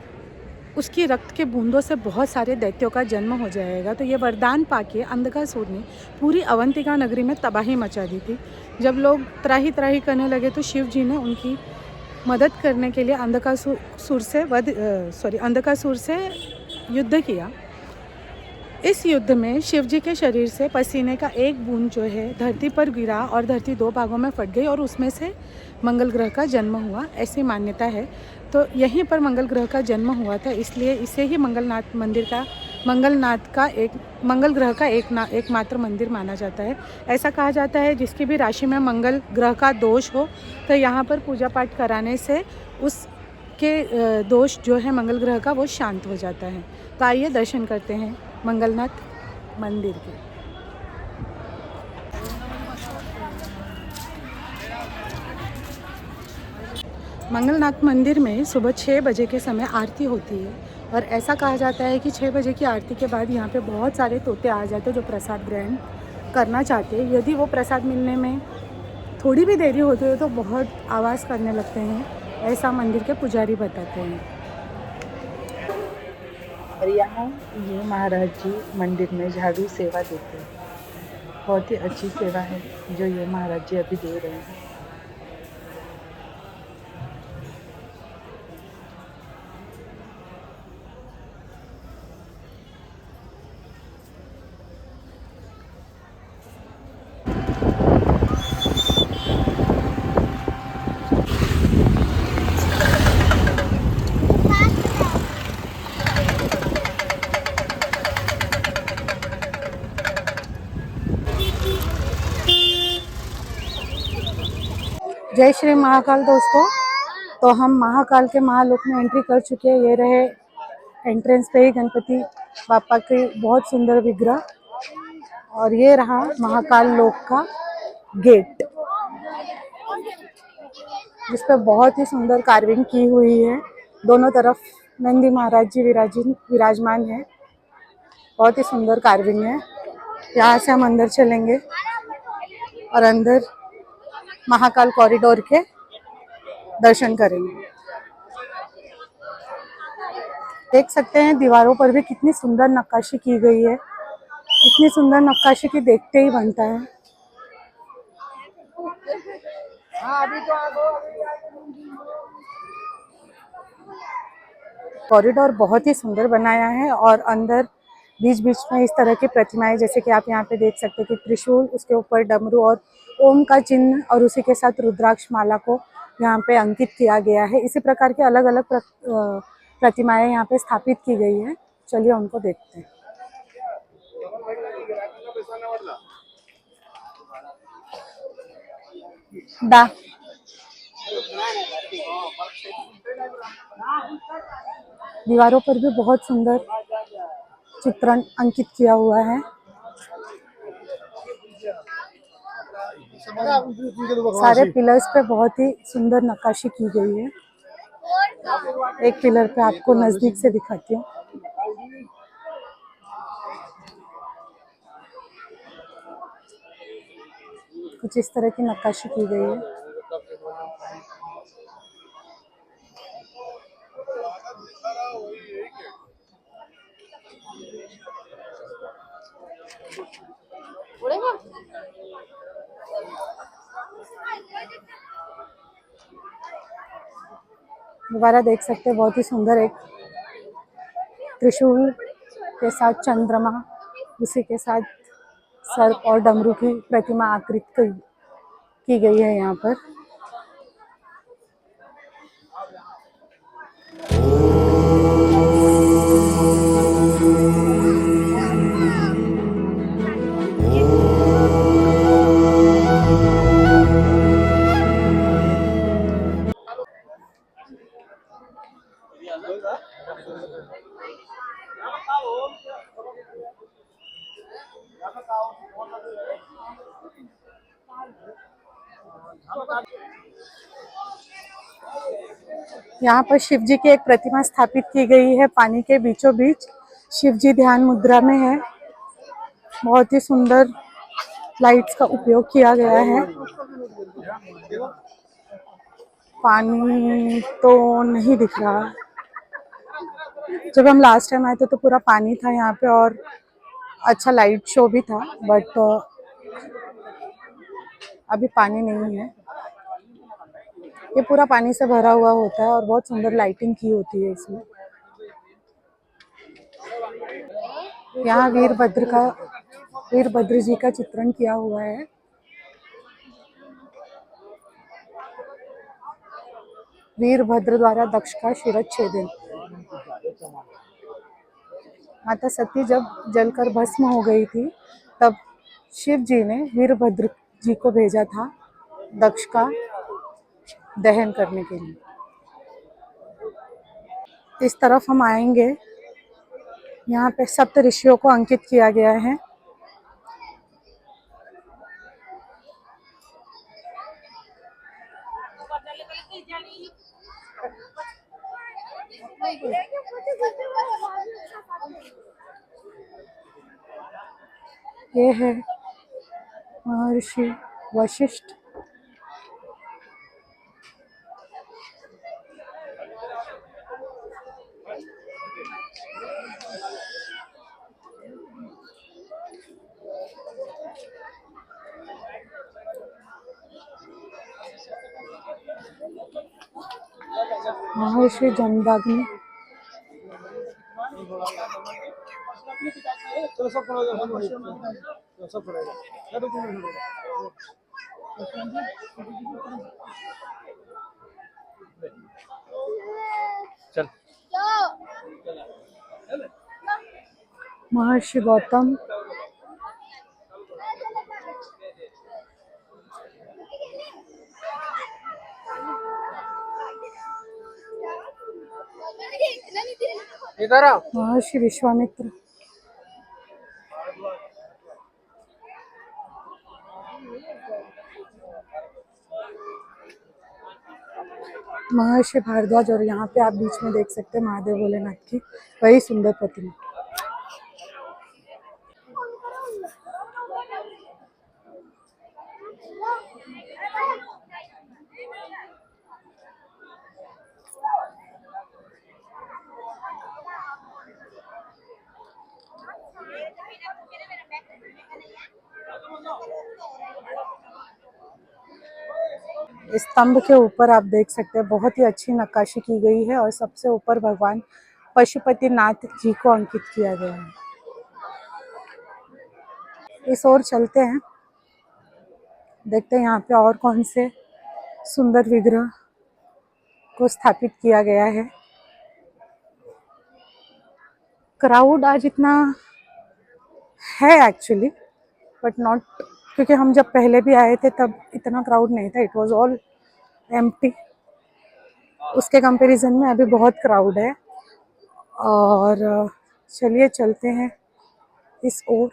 उसकी रक्त के बूंदों से बहुत सारे दैत्यों का जन्म हो जाएगा। तो ये वरदान पाके अंधकासुर ने पूरी अवंतिका नगरी में तबाही मचा दी थी। जब लोग त्राही त्राही करने लगे तो शिव जी ने उनकी मदद करने के लिए अंधकासुर से युद्ध किया। इस युद्ध में शिव जी के शरीर से पसीने का एक बूंद जो है धरती पर गिरा और धरती 2 भागों में फट गई और उसमें से मंगल ग्रह का जन्म हुआ, ऐसी मान्यता है। तो यहीं पर मंगल ग्रह का जन्म हुआ था, इसलिए इसे ही मंगल ग्रह का एकमात्र मंदिर माना जाता है। ऐसा कहा जाता है जिसकी भी राशि में मंगल ग्रह का दोष हो तो यहाँ पर पूजा पाठ कराने से उसके दोष जो है मंगल ग्रह का वो शांत हो जाता है। तो आइए दर्शन करते हैं मंगलनाथ मंदिर के। मंगलनाथ मंदिर में सुबह 6 बजे के समय आरती होती है और ऐसा कहा जाता है कि 6 बजे की आरती के बाद यहाँ पे बहुत सारे तोते आ जाते हैं जो प्रसाद ग्रहण करना चाहते हैं। यदि वो प्रसाद मिलने में थोड़ी भी देरी होती है तो बहुत आवाज़ करने लगते हैं, ऐसा मंदिर के पुजारी बताते हैं। और यहाँ ये महाराज जी मंदिर में झाड़ू सेवा देते हैं। बहुत ही अच्छी सेवा है जो ये महाराज जी अभी दे रहे हैं। जय श्री महाकाल दोस्तों। तो हम महाकाल के महालोक में एंट्री कर चुके हैं। ये रहे एंट्रेंस पे ही गणपति बापा की बहुत सुंदर विग्रह, और ये रहा महाकाल लोक का गेट, जिस पे बहुत ही सुंदर कार्विंग की हुई है। दोनों तरफ नंदी महाराज जी विराजमान है। बहुत ही सुंदर कार्विंग है। यहाँ से हम अंदर चलेंगे और अंदर महाकाल कॉरिडोर के दर्शन करेंगे। देख सकते हैं दीवारों पर भी कितनी सुंदर नक्काशी की गई है। इतनी सुंदर नक्काशी की देखते ही बनता है। कॉरिडोर बहुत ही सुंदर बनाया है, और अंदर बीच बीच में इस तरह की प्रतिमाएं, जैसे कि आप यहाँ पे देख सकते हैं कि त्रिशूल, उसके ऊपर डमरू और ओम का चिन्ह, और उसी के साथ रुद्राक्ष माला को यहाँ पे अंकित किया गया है। इसी प्रकार के अलग अलग प्रतिमाएं यहाँ पे स्थापित की गई है। चलिए उनको देखते हैं। दीवारों पर भी बहुत सुंदर चित्रण अंकित किया हुआ है। सारे पिलर्स पे बहुत ही सुंदर नक्काशी की गई है। एक पिलर पे आपको नजदीक से दिखाती हूँ। कुछ इस तरह की नक्काशी की गई है। दोबारा देख सकते हैं, बहुत ही सुंदर एक त्रिशूल के साथ चंद्रमा, उसी के साथ सर्प और डमरू की प्रतिमा आकृत की गई है यहाँ पर। यहाँ पर शिव जी की एक प्रतिमा स्थापित की गई है पानी के बीचों बीच। शिव जी ध्यान मुद्रा में है। बहुत ही सुंदर लाइट्स का उपयोग किया गया है। पानी तो नहीं दिख रहा। जब हम लास्ट टाइम आए थे तो पूरा पानी था यहाँ पे, और अच्छा लाइट शो भी था, बट अभी पानी नहीं है। ये पूरा पानी से भरा हुआ होता है और बहुत सुंदर लाइटिंग की होती है इसमें। यहाँ वीरभद्र जी का चित्रण किया हुआ है। वीरभद्र द्वारा दक्ष का शिरच्छेदन। माता सती जब जलकर भस्म हो गई थी, तब शिव जी ने वीरभद्र जी को भेजा था दक्ष का दहन करने के लिए। इस तरफ हम आएंगे, यहाँ पे सप्त ऋषियों को अंकित किया गया है। ये है महर्षि वशिष्ठ। महर्षि जमदाग्नि। महर्षि गौतम। महर्षि विश्वामित्र। महर्षि भारद्वाज, और यहाँ पे आप बीच में देख सकते हैं महादेव भोलेनाथ की वही सुंदर प्रतिमा। इस स्तंभ के ऊपर आप देख सकते हैं बहुत ही अच्छी नक्काशी की गई है और सबसे ऊपर भगवान पशुपतिनाथ जी को अंकित किया गया है। इस ओर चलते हैं, देखते हैं यहाँ पे और कौन से सुंदर विग्रह को स्थापित किया गया है। क्राउड आज इतना है एक्चुअली, बट नॉट, क्योंकि हम जब पहले भी आए थे तब इतना क्राउड नहीं था, इट वाज ऑल एम्प्टी। उसके कंपैरिजन में अभी बहुत क्राउड है। और चलिए चलते हैं इस ओर।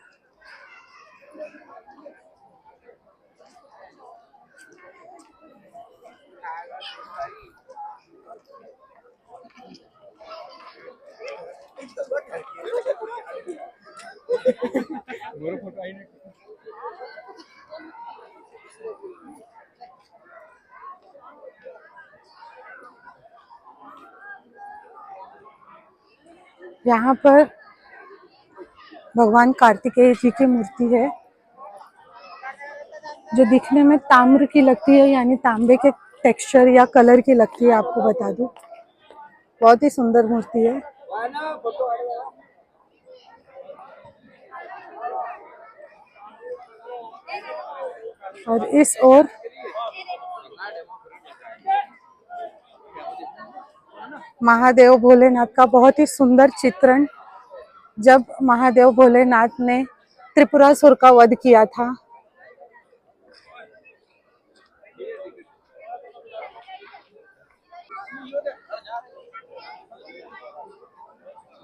यहाँ पर भगवान कार्तिकेय जी की मूर्ति है जो दिखने में ताम्र की लगती है, यानी तांबे के टेक्सचर या कलर की लगती है। आपको बता दूं, बहुत ही सुंदर मूर्ति है। और इस ओर महादेव भोलेनाथ का बहुत ही सुंदर चित्रण, जब महादेव भोलेनाथ ने त्रिपुरासुर का वध किया था।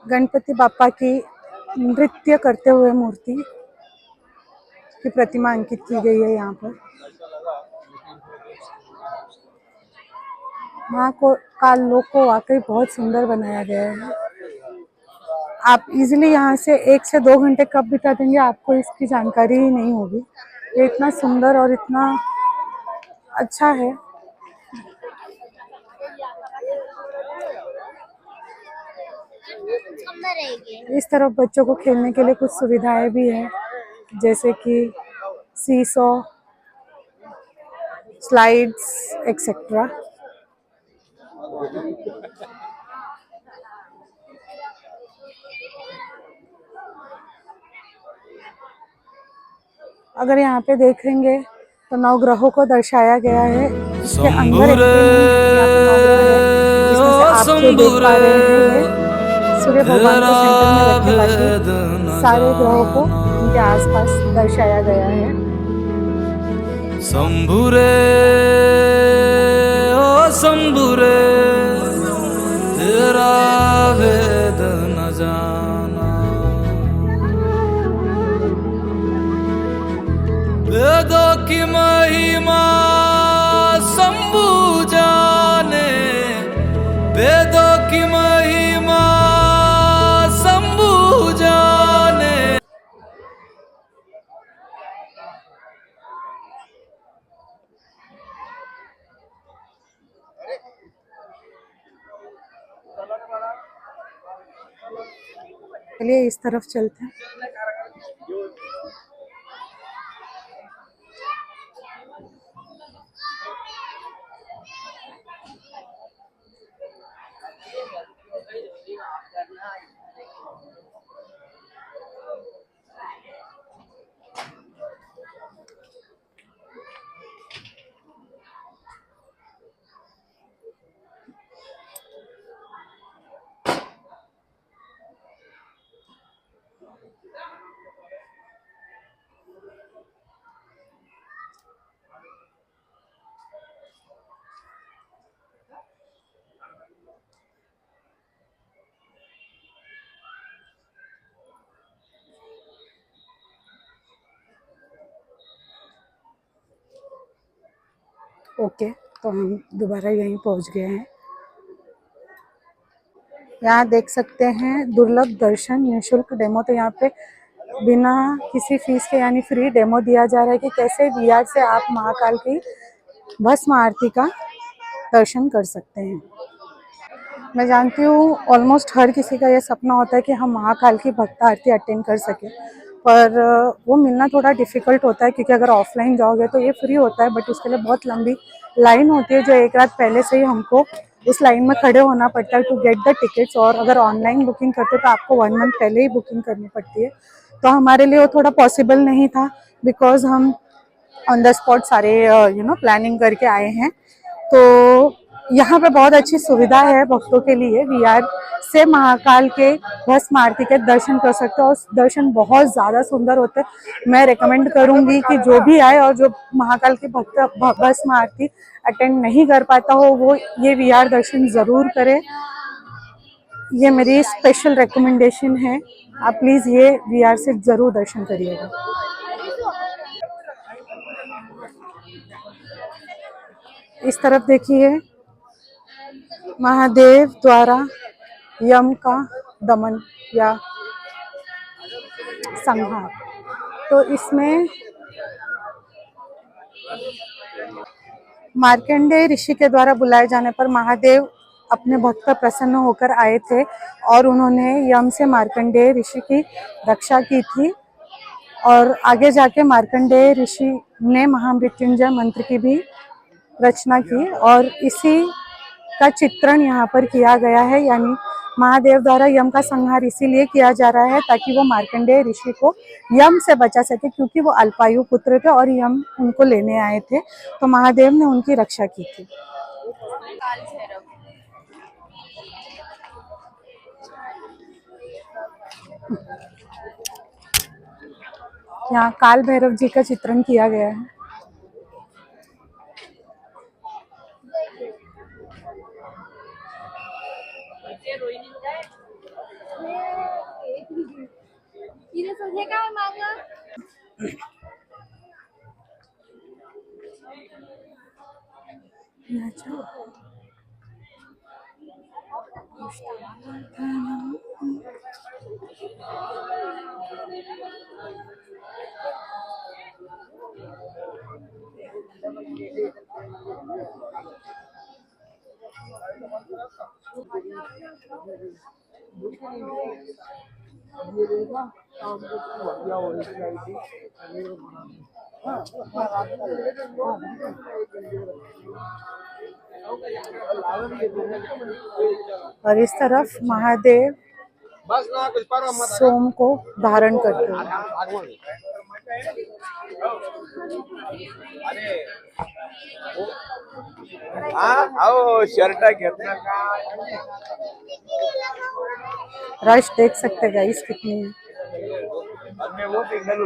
गणपति बापा की नृत्य करते हुए मूर्ति की प्रतिमा अंकित की गई है यहाँ पर। महाकाल लोक को वाकई बहुत सुंदर बनाया गया है। आप इजीली यहाँ से 1 से 2 घंटे कब बिता देंगे आपको इसकी जानकारी ही नहीं होगी। ये इतना सुंदर और इतना अच्छा है। इस तरफ बच्चों को खेलने के लिए कुछ सुविधाएं भी है, जैसे कि सीसॉ, स्लाइड्स एक्सेट्रा। अगर यहाँ पे देखेंगे तो 9 ग्रहों को दर्शाया गया है। इसके अंदर एंट्री नहीं, यहाँ पे 9 ग्रह है, जिसमें से आप जो देख पा रहे हैं ये सूर्य भगवान को सेंटर में रखे, बाकी सारे ग्रहों को उनके आसपास दर्शाया गया है। शंभुरे ओ शंभुरे तेरा भेद न जाना, वेदों की महिमा शंभु जाने, वेदों की महिमा शंभु जाने। चलिए इस तरफ चलते हैं। ओके, तो हम दोबारा यहीं पहुंच गए हैं। यहाँ देख सकते हैं दुर्लभ दर्शन निःशुल्क डेमो। तो यहाँ पे बिना किसी फीस के यानी फ्री डेमो दिया जा रहा है कि कैसे वीआर से आप महाकाल की भस्म आरती का दर्शन कर सकते हैं। मैं जानती हूँ ऑलमोस्ट हर किसी का ये सपना होता है कि हम महाकाल की भक्त आरती अटेंड कर सकें, पर वो मिलना थोड़ा डिफ़िकल्ट होता है क्योंकि अगर ऑफलाइन जाओगे तो ये फ्री होता है, बट उसके लिए बहुत लंबी लाइन होती है जो एक रात पहले से ही हमको उस लाइन में खड़े होना पड़ता है टू गेट द टिकट्स। और अगर ऑनलाइन बुकिंग करते तो आपको 1 मंथ पहले ही बुकिंग करनी पड़ती है। तो हमारे लिए वो थोड़ा पॉसिबल नहीं था बिकॉज हम ऑन द स्पॉट सारे प्लानिंग करके आए हैं। तो यहाँ पे बहुत अच्छी सुविधा है भक्तों के लिए, वीआर से महाकाल के भस्म आरती के दर्शन कर सकते हो और दर्शन बहुत ज़्यादा सुंदर होते हैं। मैं रेकमेंड करूँगी कि जो भी आए और जो महाकाल की भस्म आरती अटेंड नहीं कर पाता हो वो ये वीआर दर्शन ज़रूर करे। ये मेरी स्पेशल रिकमेंडेशन है, आप प्लीज़ ये वीआर से ज़रूर दर्शन करिएगा। इस तरफ देखिए महादेव द्वारा यम का दमन या संहार। तो इसमें मार्कंडेय ऋषि के द्वारा बुलाए जाने पर महादेव अपने भक्त पर प्रसन्न होकर आए थे और उन्होंने यम से मार्कंडेय ऋषि की रक्षा की थी। और आगे जाके मार्कंडेय ऋषि ने महामृत्युंजय मंत्र की भी रचना की और इसी का चित्रण यहाँ पर किया गया है। यानी महादेव द्वारा यम का संहार इसीलिए किया जा रहा है ताकि वो मार्कंडेय ऋषि को यम से बचा सके, क्योंकि वो अल्पायु पुत्र थे और यम उनको लेने आए थे, तो महादेव ने उनकी रक्षा की थी। यहाँ काल भैरव जी का चित्रण किया गया है। और इस तरफ महादेव सोम को धारण करते हैं। शर्ट घेतला रश देख सकते गाइस कितनी है। मैं वो सिग्नल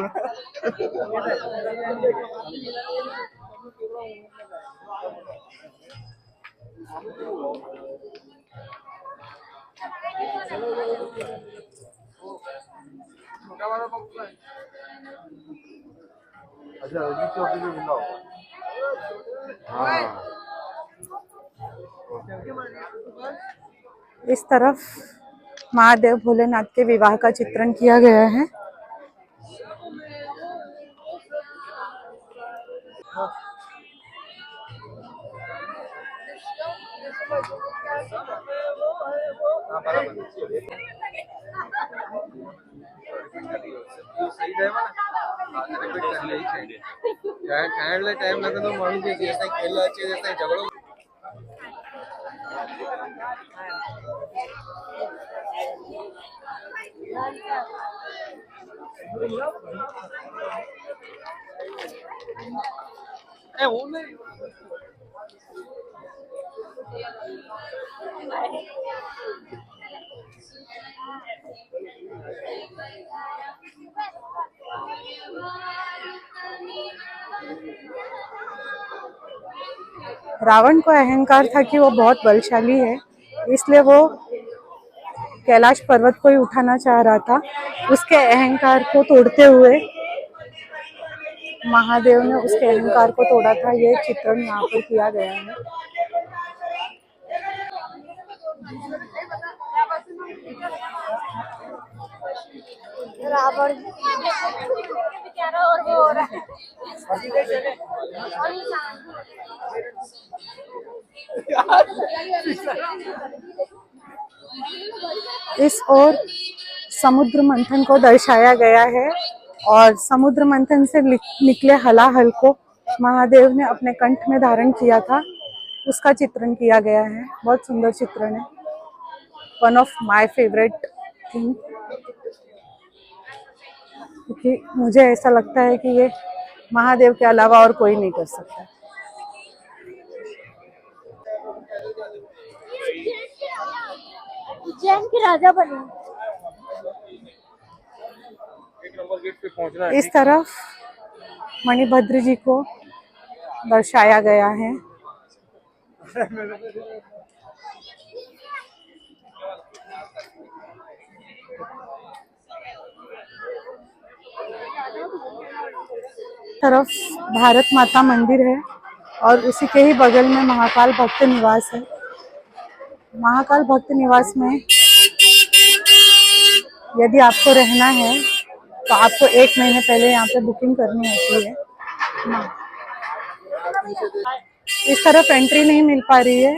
इस तरफ महादेव भोलेनाथ के विवाह का चित्रण किया गया है। टाइम लगे तो मम्मी जी जैसे खेल अच्छे जैसे झगड़ो रावण को अहंकार था कि वो बहुत बलशाली है, इसलिए वो कैलाश पर्वत को ही उठाना चाह रहा था। उसके अहंकार को तोड़ते हुए महादेव ने उसके अहंकार को तोड़ा था, ये चित्रण यहाँ पर किया गया है। रावण और वो हो रहा है। इस ओर समुद्र मंथन को दर्शाया गया है और समुद्र मंथन से निकले हलाहल को महादेव ने अपने कंठ में धारण किया था, उसका चित्रण किया गया है। बहुत सुंदर चित्रण है, one of my favourite thing, क्योंकि मुझे ऐसा लगता है कि ये महादेव के अलावा और कोई नहीं कर सकता। उज्जैन के राजा बने। इस तरफ मणिभद्र जी को दर्शाया गया है। तरफ भारत माता मंदिर है और उसी के ही बगल में महाकाल भक्त निवास है। महाकाल भक्त निवास में यदि आपको रहना है तो आपको 1 महीने पहले यहाँ पे बुकिंग करनी होती है। इस तरफ एंट्री नहीं मिल पा रही है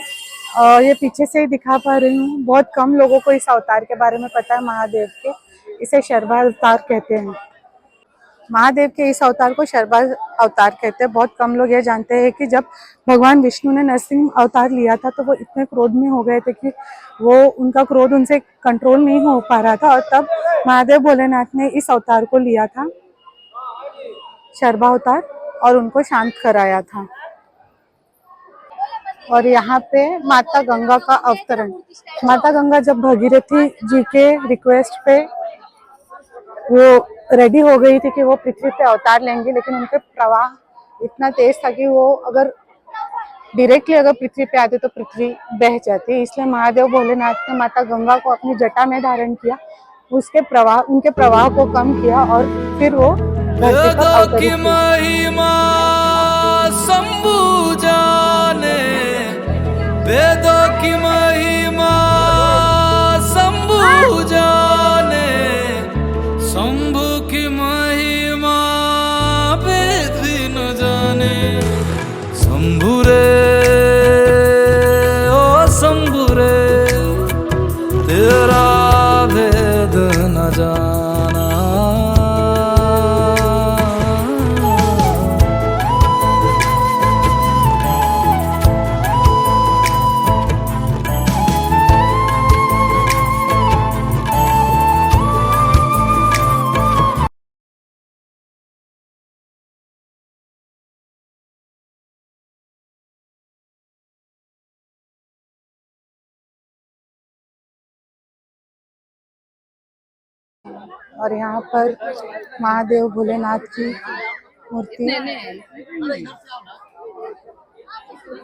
और ये पीछे से ही दिखा पा रही हूँ। बहुत कम लोगों को इस अवतार के बारे में पता है महादेव के। इसे शर्भा अवतार कहते हैं। महादेव के इस अवतार को शर्भा अवतार कहते हैं। बहुत कम लोग ये जानते हैं कि जब भगवान विष्णु ने नरसिंह अवतार लिया था तो वो इतने क्रोध में हो गए थे कि वो उनका क्रोध उनसे कंट्रोल नहीं हो पा रहा था और तब महादेव भोलेनाथ ने इस अवतार को लिया था, शर्भा अवतार, और उनको शांत कराया था। और यहाँ पे माता गंगा का अवतरण। माता गंगा जब भगीरथी जी के रिक्वेस्ट पे वो रेडी हो गई थी कि वो पृथ्वी पे अवतार लेंगे, लेकिन उनके प्रवाह इतना तेज था कि वो अगर डायरेक्टली अगर पृथ्वी पे आते तो पृथ्वी बह जाती। इसलिए महादेव भोलेनाथ ने माता गंगा को अपनी जटा में धारण किया, उनके प्रवाह को कम किया और फिर वो धरती पर अवतरित हुए। महिमा शंभु जाने, वेदों की महिमा शंभु जाने, शंभु की महिमा वेद न जाने। शंभु रे ओ शंभु रे, तेरा वेद न जाना। और यहाँ पर महादेव भोलेनाथ की मूर्ति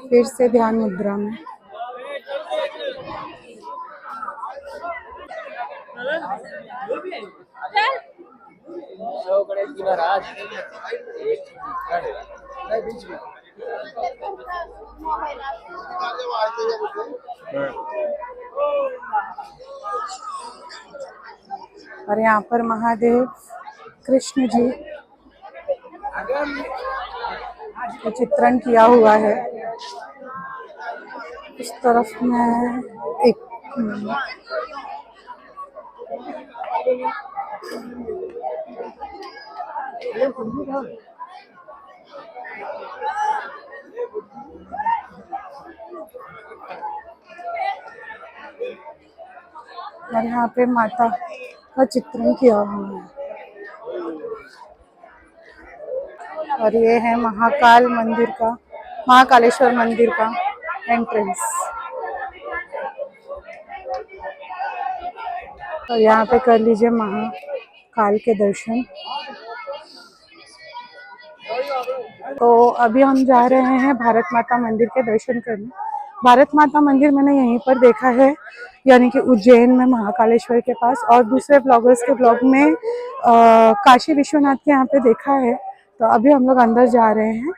फिर से ध्यान मुद्रा में। और यहाँ पर महादेव कृष्ण जी का चित्रण किया हुआ है। इस तरफ में एक और यहाँ पे माता का चित्रण किया हुआ है। और ये है महाकाल मंदिर का, महाकालेश्वर मंदिर का एंट्रेंस। और यहाँ पे कर लीजिए महाकाल के दर्शन। तो अभी हम जा रहे हैं भारत माता मंदिर के दर्शन करने। भारत माता मंदिर मैंने यहीं पर देखा है, यानी कि उज्जैन में महाकालेश्वर के पास, और दूसरे ब्लॉगर्स के ब्लॉग में काशी विश्वनाथ के यहाँ पे देखा है। तो अभी हम लोग अंदर जा रहे हैं।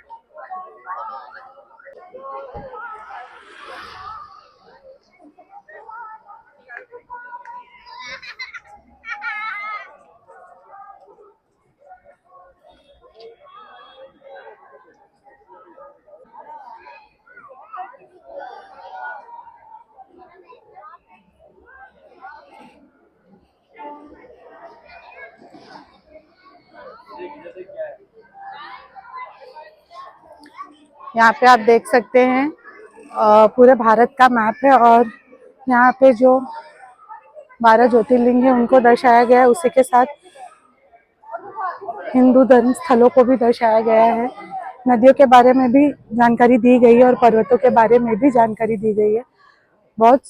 यहाँ पे आप देख सकते हैं पूरे भारत का मैप है और यहाँ पे जो 12 ज्योतिर्लिंग है उनको दर्शाया गया है। उसी के साथ हिंदू धर्म स्थलों को भी दर्शाया गया है। नदियों के बारे में भी जानकारी दी गई है और पर्वतों के बारे में भी जानकारी दी गई है। बहुत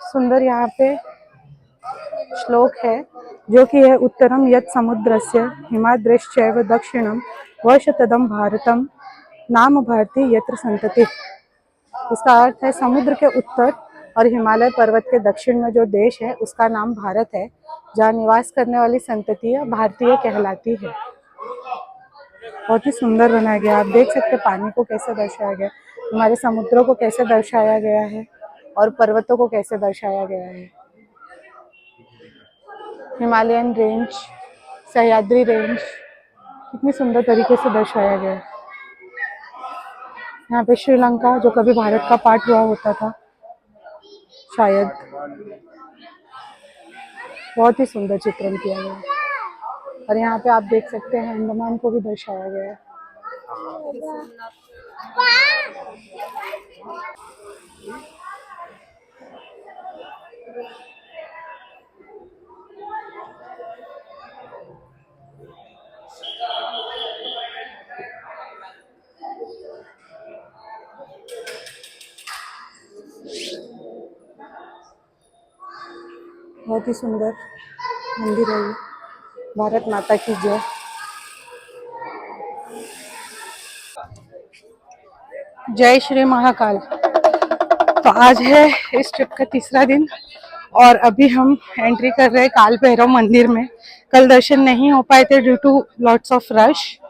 सुंदर यहाँ पे श्लोक है जो कि है उत्तरम यत् समुद्रस्य हिमाद्रेश्चैव दक्षिणम वर्षतदम भारतम नाम भारती यत्र संतति। इसका अर्थ है समुद्र के उत्तर और हिमालय पर्वत के दक्षिण में जो देश है उसका नाम भारत है, जहाँ निवास करने वाली संतति भारतीय कहलाती है। बहुत ही सुंदर बनाया गया। आप देख सकते हैं पानी को कैसे दर्शाया गया, हमारे समुद्रों को कैसे दर्शाया गया है और पर्वतों को कैसे दर्शाया गया है। हिमालयन रेंज, सह्याद्री रेंज कितनी सुंदर तरीके से दर्शाया गया है। यहाँ पे श्रीलंका जो कभी भारत का पार्ट हुआ होता था शायद, बहुत ही सुंदर चित्रण किया गया है। और यहाँ पे आप देख सकते हैं अंडमान को भी दर्शाया गया है। बहुत ही सुंदर मंदिर है ये। भारत माता की जय। जय श्री महाकाल। तो आज है इस ट्रिप का तीसरा दिन और अभी हम एंट्री कर रहे हैं काल भैरव मंदिर में। कल दर्शन नहीं हो पाए थे due to lots of rush,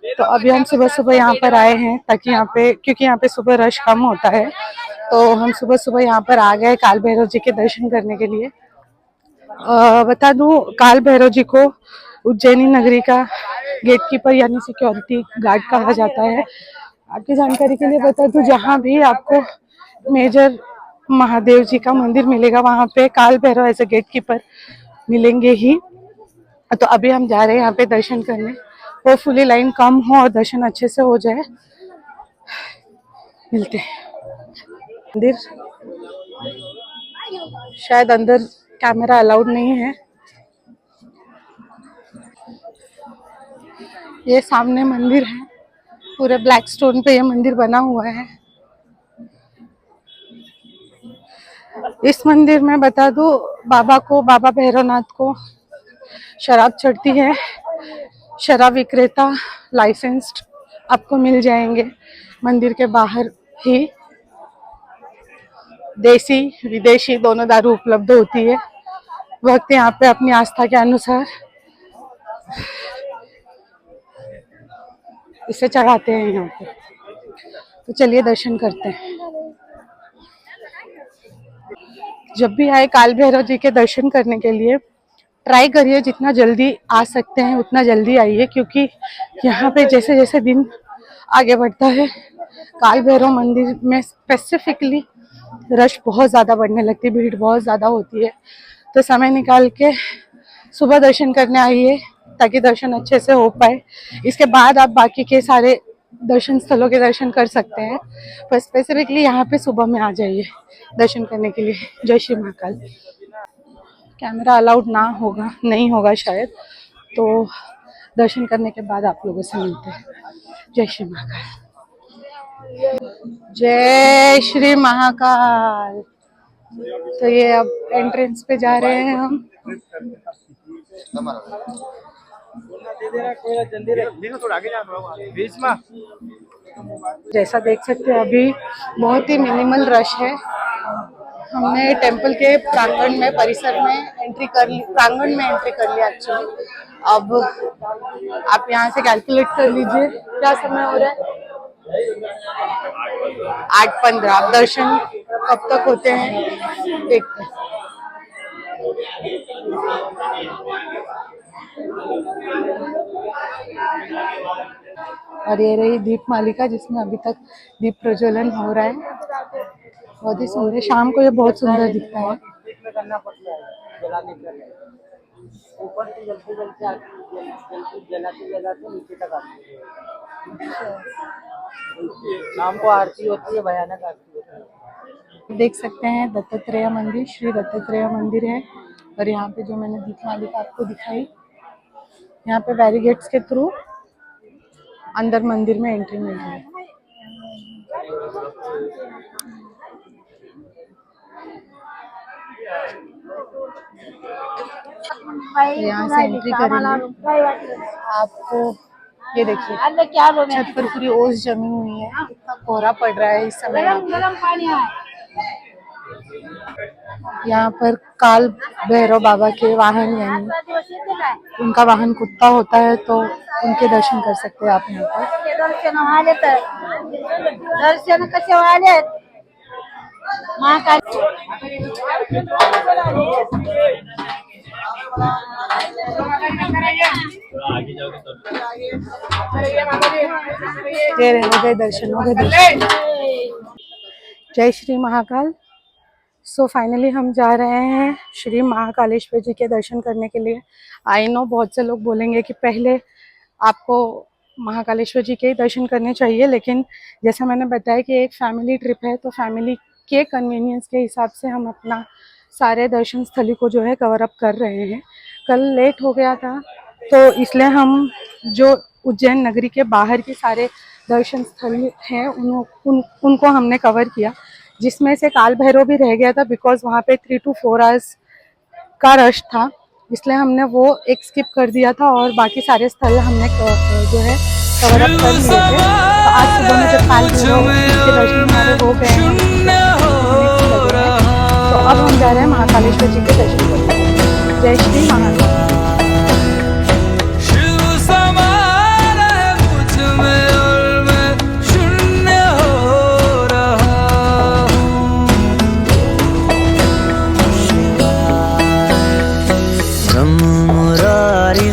तो अभी हम सुबह सुबह यहाँ पर आए हैं ताकि यहाँ पे, क्योंकि यहाँ पे सुबह रश कम होता है, तो हम सुबह सुबह यहाँ पर आ गए काल भैरव जी के दर्शन करने के लिए। बता दूं, काल भैरव जी को उज्जैनी नगरी का गेट कीपर यानी सिक्योरिटी गार्ड कहा जाता है। आपकी जानकारी के लिए बता दूं, जहाँ भी आपको मेजर महादेव जी का मंदिर मिलेगा वहाँ पे Kaal Bhairav as a gate keeper मिलेंगे ही। तो अभी हम जा रहे हैं यहाँ पे दर्शन करने। होपफुली लाइन कम हो और दर्शन अच्छे से हो जाए। मिलते हैं मंदिर। शायद अंदर कैमरा अलाउड नहीं है। ये सामने मंदिर है, पूरे ब्लैक स्टोन पे ये मंदिर बना हुआ है। इस मंदिर में बता दूं, बाबा भैरवनाथ को शराब चढ़ती है। शराब विक्रेता लाइसेंस्ड आपको मिल जाएंगे मंदिर के बाहर ही। देसी विदेशी दोनों दारू उपलब्ध होती है। भक्त यहाँ पे अपनी आस्था के अनुसार इसे चढ़ाते हैं यहाँ पे। तो चलिए दर्शन करते हैं। जब भी आए काल भैरव जी के दर्शन करने के लिए ट्राई करिए जितना जल्दी आ सकते हैं उतना जल्दी आइए, क्योंकि यहाँ पे जैसे जैसे दिन आगे बढ़ता है काल भैरव मंदिर में स्पेसिफिकली रश बहुत ज़्यादा बढ़ने लगती है, भीड़ बहुत ज़्यादा होती है। तो समय निकाल के सुबह दर्शन करने आइए ताकि दर्शन अच्छे से हो पाए। इसके बाद आप बाकी के सारे दर्शन स्थलों के दर्शन कर सकते हैं, पर स्पेसिफिकली यहाँ पे सुबह में आ जाइए दर्शन करने के लिए। जय श्री महाकाल। कैमरा अलाउड नहीं होगा शायद, तो दर्शन करने के बाद आप लोगों से मिलते हैं। जय श्री महाकाल। जय श्री महाकाल। तो ये अब एंट्रेंस पे जा रहे हैं हम। जैसा देख सकते हैं अभी बहुत ही मिनिमल रश है। हमने टेंपल के प्रांगण में एंट्री कर ली एक्चुअली। अब आप यहाँ से कैलकुलेट कर लीजिए क्या समय हो रहा है। 8:15। अब दर्शन कब तक होते हैं देखते हैं। और ये रही दीप मालिका जिसमें अभी तक दीप प्रज्वलन हो रहा है। बहुत ही सुंदर, शाम को ये बहुत सुंदर दिखता है। करना पड़ता है जलाने के लिए, ऊपर से जलते जलाते नीचे तक आती है। शाम को आरती होती है, भयानक आरती होती है। देख सकते हैं दत्तात्रेय मंदिर, श्री दत्तात्रेय मंदिर है। और यहाँ पे जो मैंने दीप मालिका आपको दिखाई, यहाँ पे बैरिगेट्स के थ्रू अंदर मंदिर में एंट्री मिल रही है। यहाँ से एंट्री करेंगे। आपको ये देखिए छत पर पूरी ओस जमी हुई है, इतना कोहरा पड़ रहा है इस समय। यहाँ पर काल भैरव बाबा के वाहन, यानी उनका वाहन कुत्ता होता है, तो उनके दर्शन कर सकते हैं आप यहाँ पर। दर्शन कसे व्हायले महाकाल हो गए दर्शन, हो गए दर्शन। जय श्री महाकाल। सो फाइनली हम जा रहे हैं श्री महाकालेश्वर जी के दर्शन करने के लिए। आई नो बहुत से लोग बोलेंगे कि पहले आपको महाकालेश्वर जी के ही दर्शन करने चाहिए, लेकिन जैसा मैंने बताया कि एक फैमिली ट्रिप है, तो फैमिली के कन्वीनियंस के हिसाब से हम अपना सारे दर्शन स्थली को जो है कवर अप कर रहे हैं। कल लेट हो गया था, तो इसलिए हम जो उज्जैन नगरी के बाहर के सारे दर्शन स्थल हैं उनको हमने कवर किया, जिसमें से काल भैरव भी रह गया था, बिकॉज वहाँ पे 3 to 4 आवर्स का रश था, इसलिए हमने वो एक स्किप कर दिया था और बाकी सारे स्थल हमने जो है कवर अप कर लिए थे। तो आज सुबह में जब काल भैरव के दर्शन हमारे हो गए हैं, तो अब हम जा रहे हैं महाकालेश्वर जी के दर्शन करने। जय श्री महाकाल।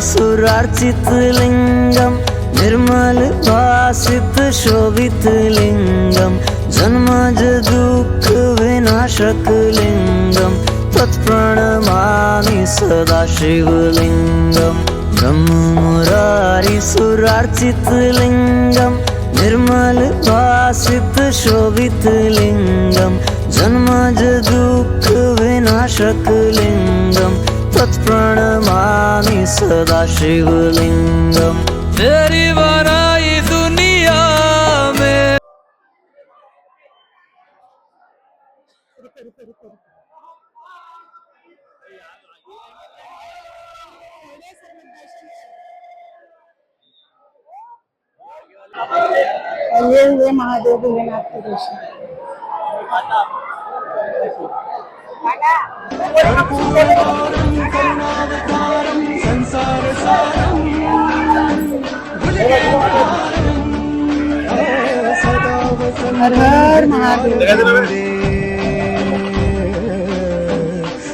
सुरार्चित लिंगम निर्मल भासित शोभित लिंगम जन्मज दुख विनाशक लिंगम तत्प्रणमामि सदा शिवलिंगम। ब्रह्म मुरारी सुरार्चित लिंगम निर्मल भासित शोभित लिंगम जन्मज दुख विनाशक लिंगम तत्प्रणमामि सदा शिवलिंगम। तेरी बनाई दुनिया में ये महादेव भोलेनाथ के दर्शन। हर हर महादेव।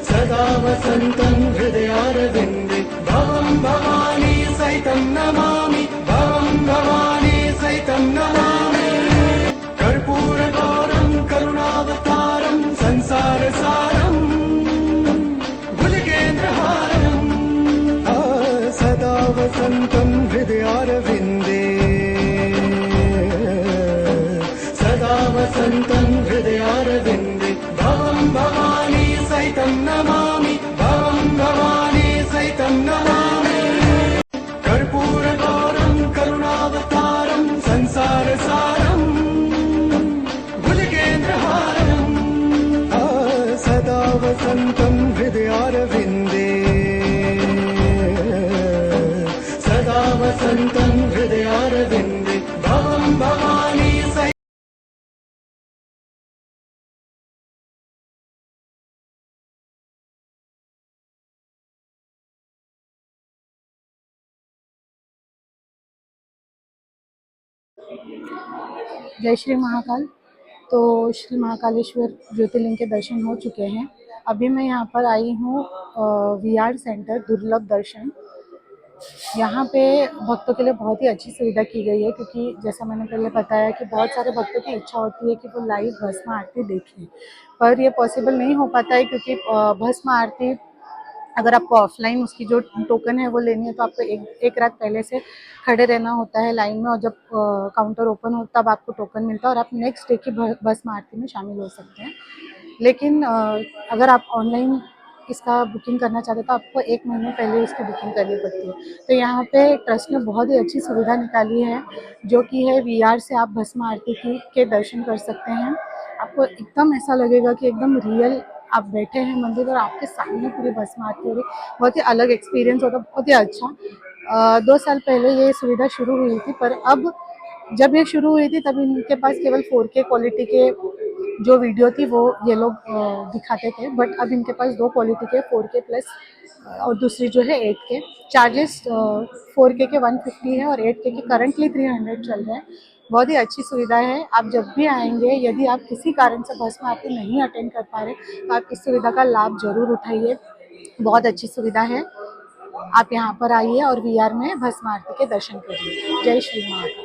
सदा वसन्तं हृदयारविन्दे भवं भवानी सहितं नमामि, भवं भवानी सहितं नमामि। कर्पूरगौरं करुणावतारं संसारसारं भुजगेन्द्रहारं सदा वसन्तं हृदयारविन्दे, सदा वसन्तं हृदयारविन्दे भवं भवानी सहितं नमामि, भवं जय श्री महाकाल। तो श्री महाकालेश्वर ज्योतिर्लिंग के दर्शन हो चुके हैं। अभी मैं यहाँ पर आई हूँ VR सेंटर दुर्लभ दर्शन। यहाँ पे भक्तों के लिए बहुत ही अच्छी सुविधा की गई है, क्योंकि जैसा मैंने पहले बताया कि बहुत सारे भक्तों की इच्छा होती है कि वो लाइव भस्म आरती देखें, पर ये पॉसिबल नहीं हो पाता है, क्योंकि भस्म आरती अगर आपको ऑफलाइन उसकी जो टोकन है वो लेनी है तो आपको एक रात पहले से खड़े रहना होता है लाइन में, और जब काउंटर ओपन हो तब आपको टोकन मिलता है और आप नेक्स्ट डे की भस्म आरती में शामिल हो सकते हैं। लेकिन अगर आप ऑनलाइन इसका बुकिंग करना चाहते हैं तो आपको 1 महीने पहले इसकी बुकिंग करनी पड़ती है। तो यहाँ पे ट्रस्ट ने बहुत ही अच्छी सुविधा निकाली है, जो कि है VR से आप भस्म आरती के दर्शन कर सकते हैं। आपको एकदम ऐसा लगेगा कि एकदम रियल आप बैठे हैं मंदिर और आपके सामने पूरी भस्म आरती हो रही। बहुत ही अलग एक्सपीरियंस होता है, बहुत ही अच्छा। 2 साल पहले ये सुविधा शुरू हुई थी, पर अब जब ये शुरू हुई थी तब इनके पास केवल 4K क्वालिटी के जो वीडियो थी वो ये लोग दिखाते थे, बट अब इनके पास 2 क्वालिटी के 4K प्लस और दूसरी जो है 8K। चार्जेस 4K के 150 है और 8K के करंटली 300 चल रहे हैं। बहुत ही अच्छी सुविधा है। आप जब भी आएंगे, यदि आप किसी कारण से भस्म आरती नहीं अटेंड कर पा रहे तो आप इस सुविधा का लाभ जरूर उठाइए। बहुत अच्छी सुविधा है। आप यहाँ पर आइए और VR में भस्म आरती के दर्शन करिए। जय श्री महाकाल।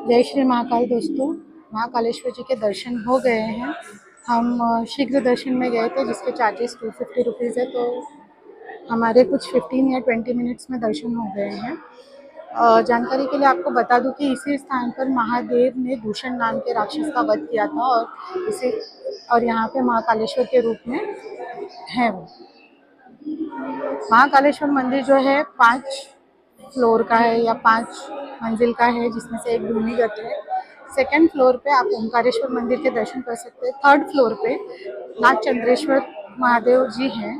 जय श्री महाकाल दोस्तों। महाकालेश्वर जी के दर्शन हो गए हैं। हम शीघ्र दर्शन में गए थे जिसके चार्जेस 250 रुपीज़ है, तो हमारे कुछ 15 या 20 मिनट्स में दर्शन हो गए हैं। जानकारी के लिए आपको बता दूं कि इसी स्थान पर महादेव ने दूषण नाम के राक्षस का वध किया था, और यहाँ पे महाकालेश्वर के रूप में है वो। महाकालेश्वर मंदिर जो है 5 फ्लोर का है या 5 मंजिल का है, जिसमें से एक भूमिगत है। सेकंड फ्लोर पे आप ओंकारेश्वर मंदिर के दर्शन कर सकते हैं। थर्ड फ्लोर पे नागचंद्रेश्वर महादेव जी हैं,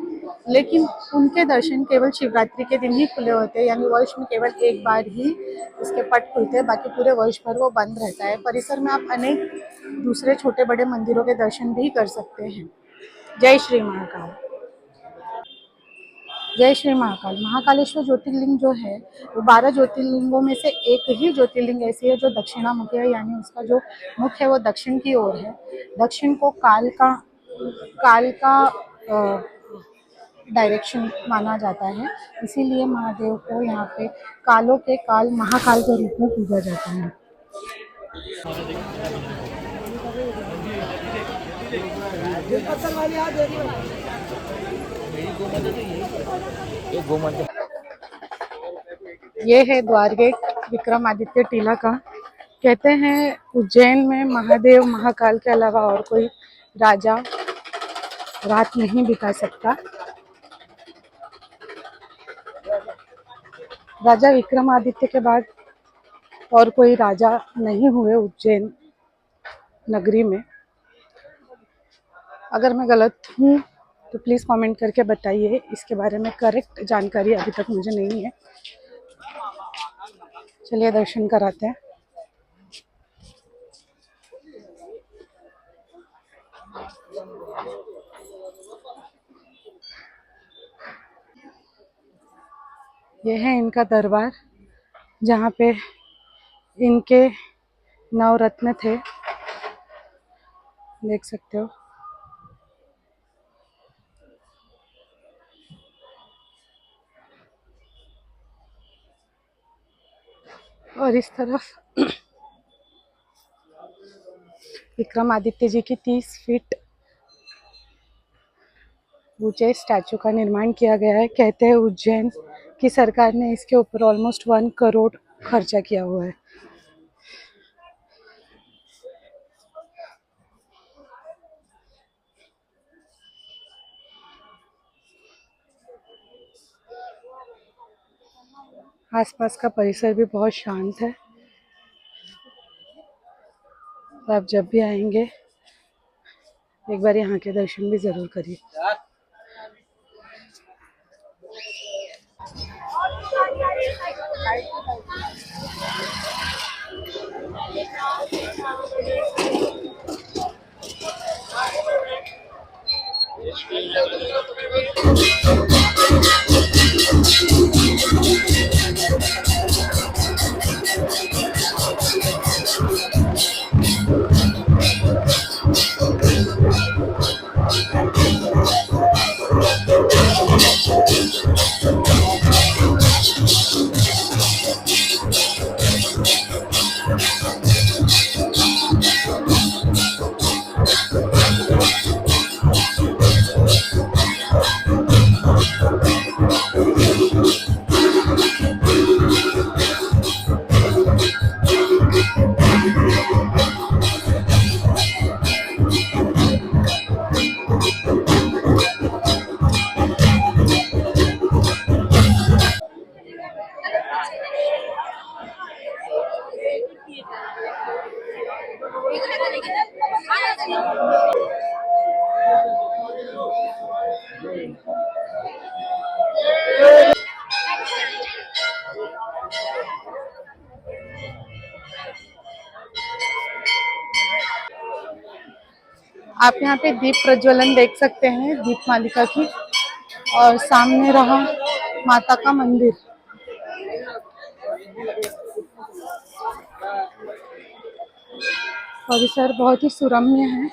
लेकिन उनके दर्शन केवल शिवरात्रि के दिन ही खुले होते हैं, यानी वर्ष में केवल एक बार ही उसके पट खुलते हैं, बाकी पूरे वर्ष भर वो बंद रहता है। परिसर में आप अनेक दूसरे छोटे बड़े मंदिरों के दर्शन भी कर सकते हैं। जय श्री महाकाल। जय श्री महाकाल। महाकालेश्वर ज्योतिर्लिंग जो है वो 12 ज्योतिर्लिंगों में से एक ही ज्योतिर्लिंग ऐसी है जो दक्षिणामुखी है, यानी उसका जो मुख है वो दक्षिण की ओर है। दक्षिण को काल का डायरेक्शन माना जाता है, इसीलिए महादेव को यहाँ पे कालों के काल महाकाल के रूप में पूजा जाता है। ये है द्वार गेट विक्रमादित्य टीला का। कहते हैं उज्जैन में महादेव महाकाल के अलावा और कोई राजा रात नहीं बिता सकता। राजा विक्रमादित्य के बाद और कोई राजा नहीं हुए उज्जैन नगरी में। अगर मैं गलत हूँ तो प्लीज़ कमेंट करके बताइए, इसके बारे में करेक्ट जानकारी अभी तक मुझे नहीं है। चलिए दर्शन कराते हैं। यह है इनका दरबार, जहाँ पे इनके नवरत्न थे, देख सकते हो। और इस तरफ विक्रमादित्य जी की 30 फीट ऊंचे स्टैचू का निर्माण किया गया है। कहते हैं उज्जैन की सरकार ने इसके ऊपर ऑलमोस्ट 1 करोड़ खर्चा किया हुआ है। आसपास का परिसर भी बहुत शांत है। तो आप जब भी आएंगे एक बार यहाँ के दर्शन भी जरूर करिए। आप यहाँ पे दीप प्रज्वलन देख सकते हैं दीप मालिका की, और सामने रहा माता का मंदिर। परिसर बहुत ही सुरम्य है,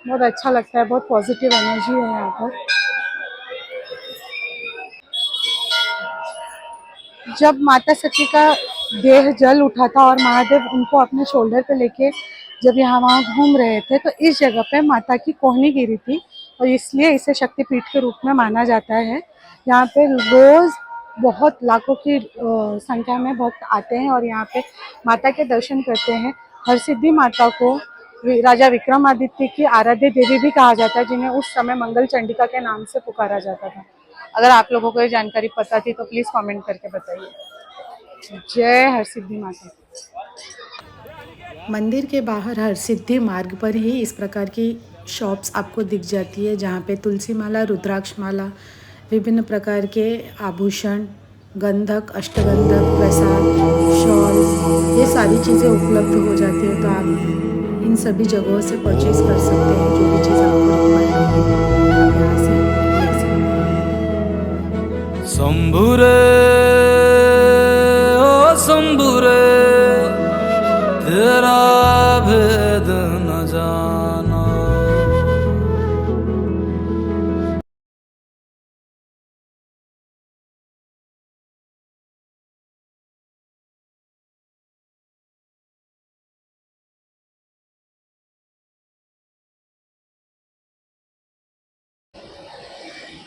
बहुत अच्छा लगता है, बहुत पॉजिटिव एनर्जी है यहाँ पर। जब माता सती का देह जल उठा था और महादेव उनको अपने शोल्डर पे लेके जब यहाँ वहाँ घूम रहे थे, तो इस जगह पे माता की कोहनी गिरी थी और इसलिए इसे शक्तिपीठ के रूप में माना जाता है। यहाँ पे रोज बहुत लाखों की संख्या में भक्त आते हैं और यहाँ पे माता के दर्शन करते हैं। हरसिद्धि माता को राजा विक्रमादित्य की आराध्य देवी भी कहा जाता है, जिन्हें उस समय मंगल चंडिका के नाम से पुकारा जाता था। अगर आप लोगों को ये जानकारी पता थी तो प्लीज कमेंट करके बताइए। जय हरसिद्धि माता। मंदिर के बाहर हरसिद्धि मार्ग पर ही इस प्रकार की शॉप्स आपको दिख जाती है, जहाँ पे तुलसी माला, रुद्राक्ष माला, विभिन्न प्रकार के आभूषण, गंधक, अष्टगंधक, प्रसाद, शॉल, ये सारी चीज़ें उपलब्ध हो जाती है। तो आप इन सभी जगहों से परचेज कर सकते हैं, जो भी चीज़ आपको रिक्वायर्ड होगी आप यहाँ से ले सकते हैं। शंभुरे ओ शंभुरे तेरा भेद न जाना।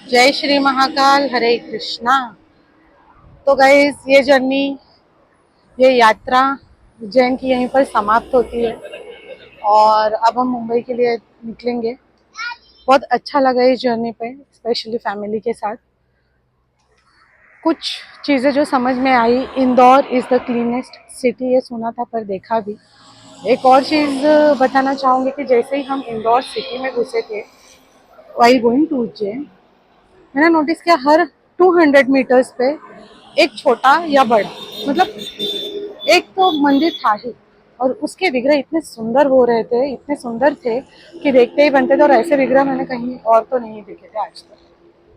जय श्री महाकाल, हरे कृष्णा। तो गाइस, ये जर्नी, ये यात्रा उज्जैन की यहीं पर समाप्त होती है और अब हम मुंबई के लिए निकलेंगे। बहुत अच्छा लगा इस जर्नी पे, स्पेशली फैमिली के साथ। कुछ चीज़ें जो समझ में आई, Indore is the cleanest city, ये सुना था पर देखा भी। एक और चीज़ बताना चाहूँगी कि जैसे ही हम इंदौर सिटी में घुसे थे व्हाइल गोइंग टू उज्जैन, मैंने नोटिस किया हर 200 मीटर्स पे एक छोटा या बड़ा, मतलब एक तो मंदिर था ही, और उसके विग्रह इतने सुंदर हो रहे थे, इतने सुंदर थे कि देखते ही बनते थे। और ऐसे विग्रह मैंने कहीं और तो नहीं देखे थे आज तक,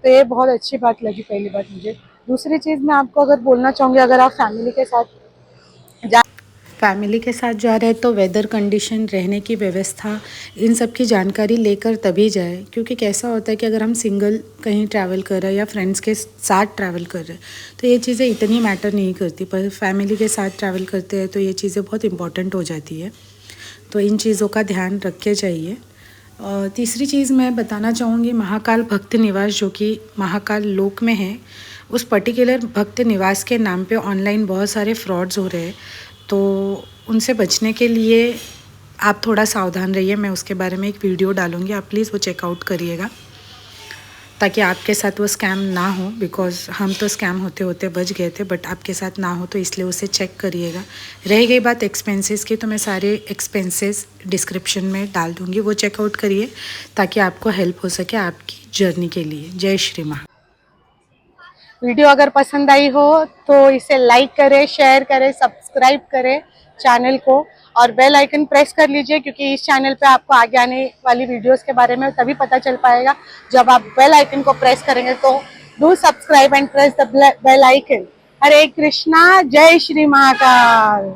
तो ये बहुत अच्छी बात लगी, पहली बात मुझे। दूसरी चीज़ मैं आपको अगर बोलना चाहूँगी, अगर आप फैमिली के साथ जा रहे हैं तो वेदर कंडीशन, रहने की व्यवस्था, इन सब की जानकारी लेकर तभी जाए। क्योंकि कैसा होता है कि अगर हम सिंगल कहीं ट्रैवल कर रहे हैं या फ्रेंड्स के साथ ट्रैवल कर रहे हैं तो ये चीज़ें इतनी मैटर नहीं करती, पर फैमिली के साथ ट्रैवल करते हैं तो ये चीज़ें बहुत इंपॉर्टेंट हो जाती है। तो इन चीज़ों का ध्यान रखे चाहिए। और तीसरी चीज़ मैं बताना चाहूँगी, महाकाल भक्त निवास जो कि महाकाल लोक में है, उस पर्टिकुलर भक्त निवास के नाम पे ऑनलाइन बहुत सारे फ्रॉड्स हो रहे हैं, तो उनसे बचने के लिए आप थोड़ा सावधान रहिए। मैं उसके बारे में एक वीडियो डालूँगी, आप प्लीज़ वो चेकआउट करिएगा ताकि आपके साथ वो स्कैम ना हो। बिकॉज़ हम तो स्कैम होते होते बच गए थे, बट आपके साथ ना हो, तो इसलिए उसे चेक करिएगा। रह गई बात एक्सपेंसेस की, तो मैं सारे एक्सपेंसेस डिस्क्रिप्शन में डाल दूँगी, वो चेकआउट करिए ताकि आपको हेल्प हो सके आपकी जर्नी के लिए। जय श्री महा। वीडियो अगर पसंद आई हो तो इसे लाइक करें, शेयर करें, सब्सक्राइब करें चैनल को और बेल आइकन प्रेस कर लीजिए, क्योंकि इस चैनल पे आपको आगे आने वाली वीडियोस के बारे में तभी पता चल पाएगा जब आप बेल आइकन को प्रेस करेंगे। तो do subscribe and press the bell icon. Hare Krishna, जय श्री महाकाल।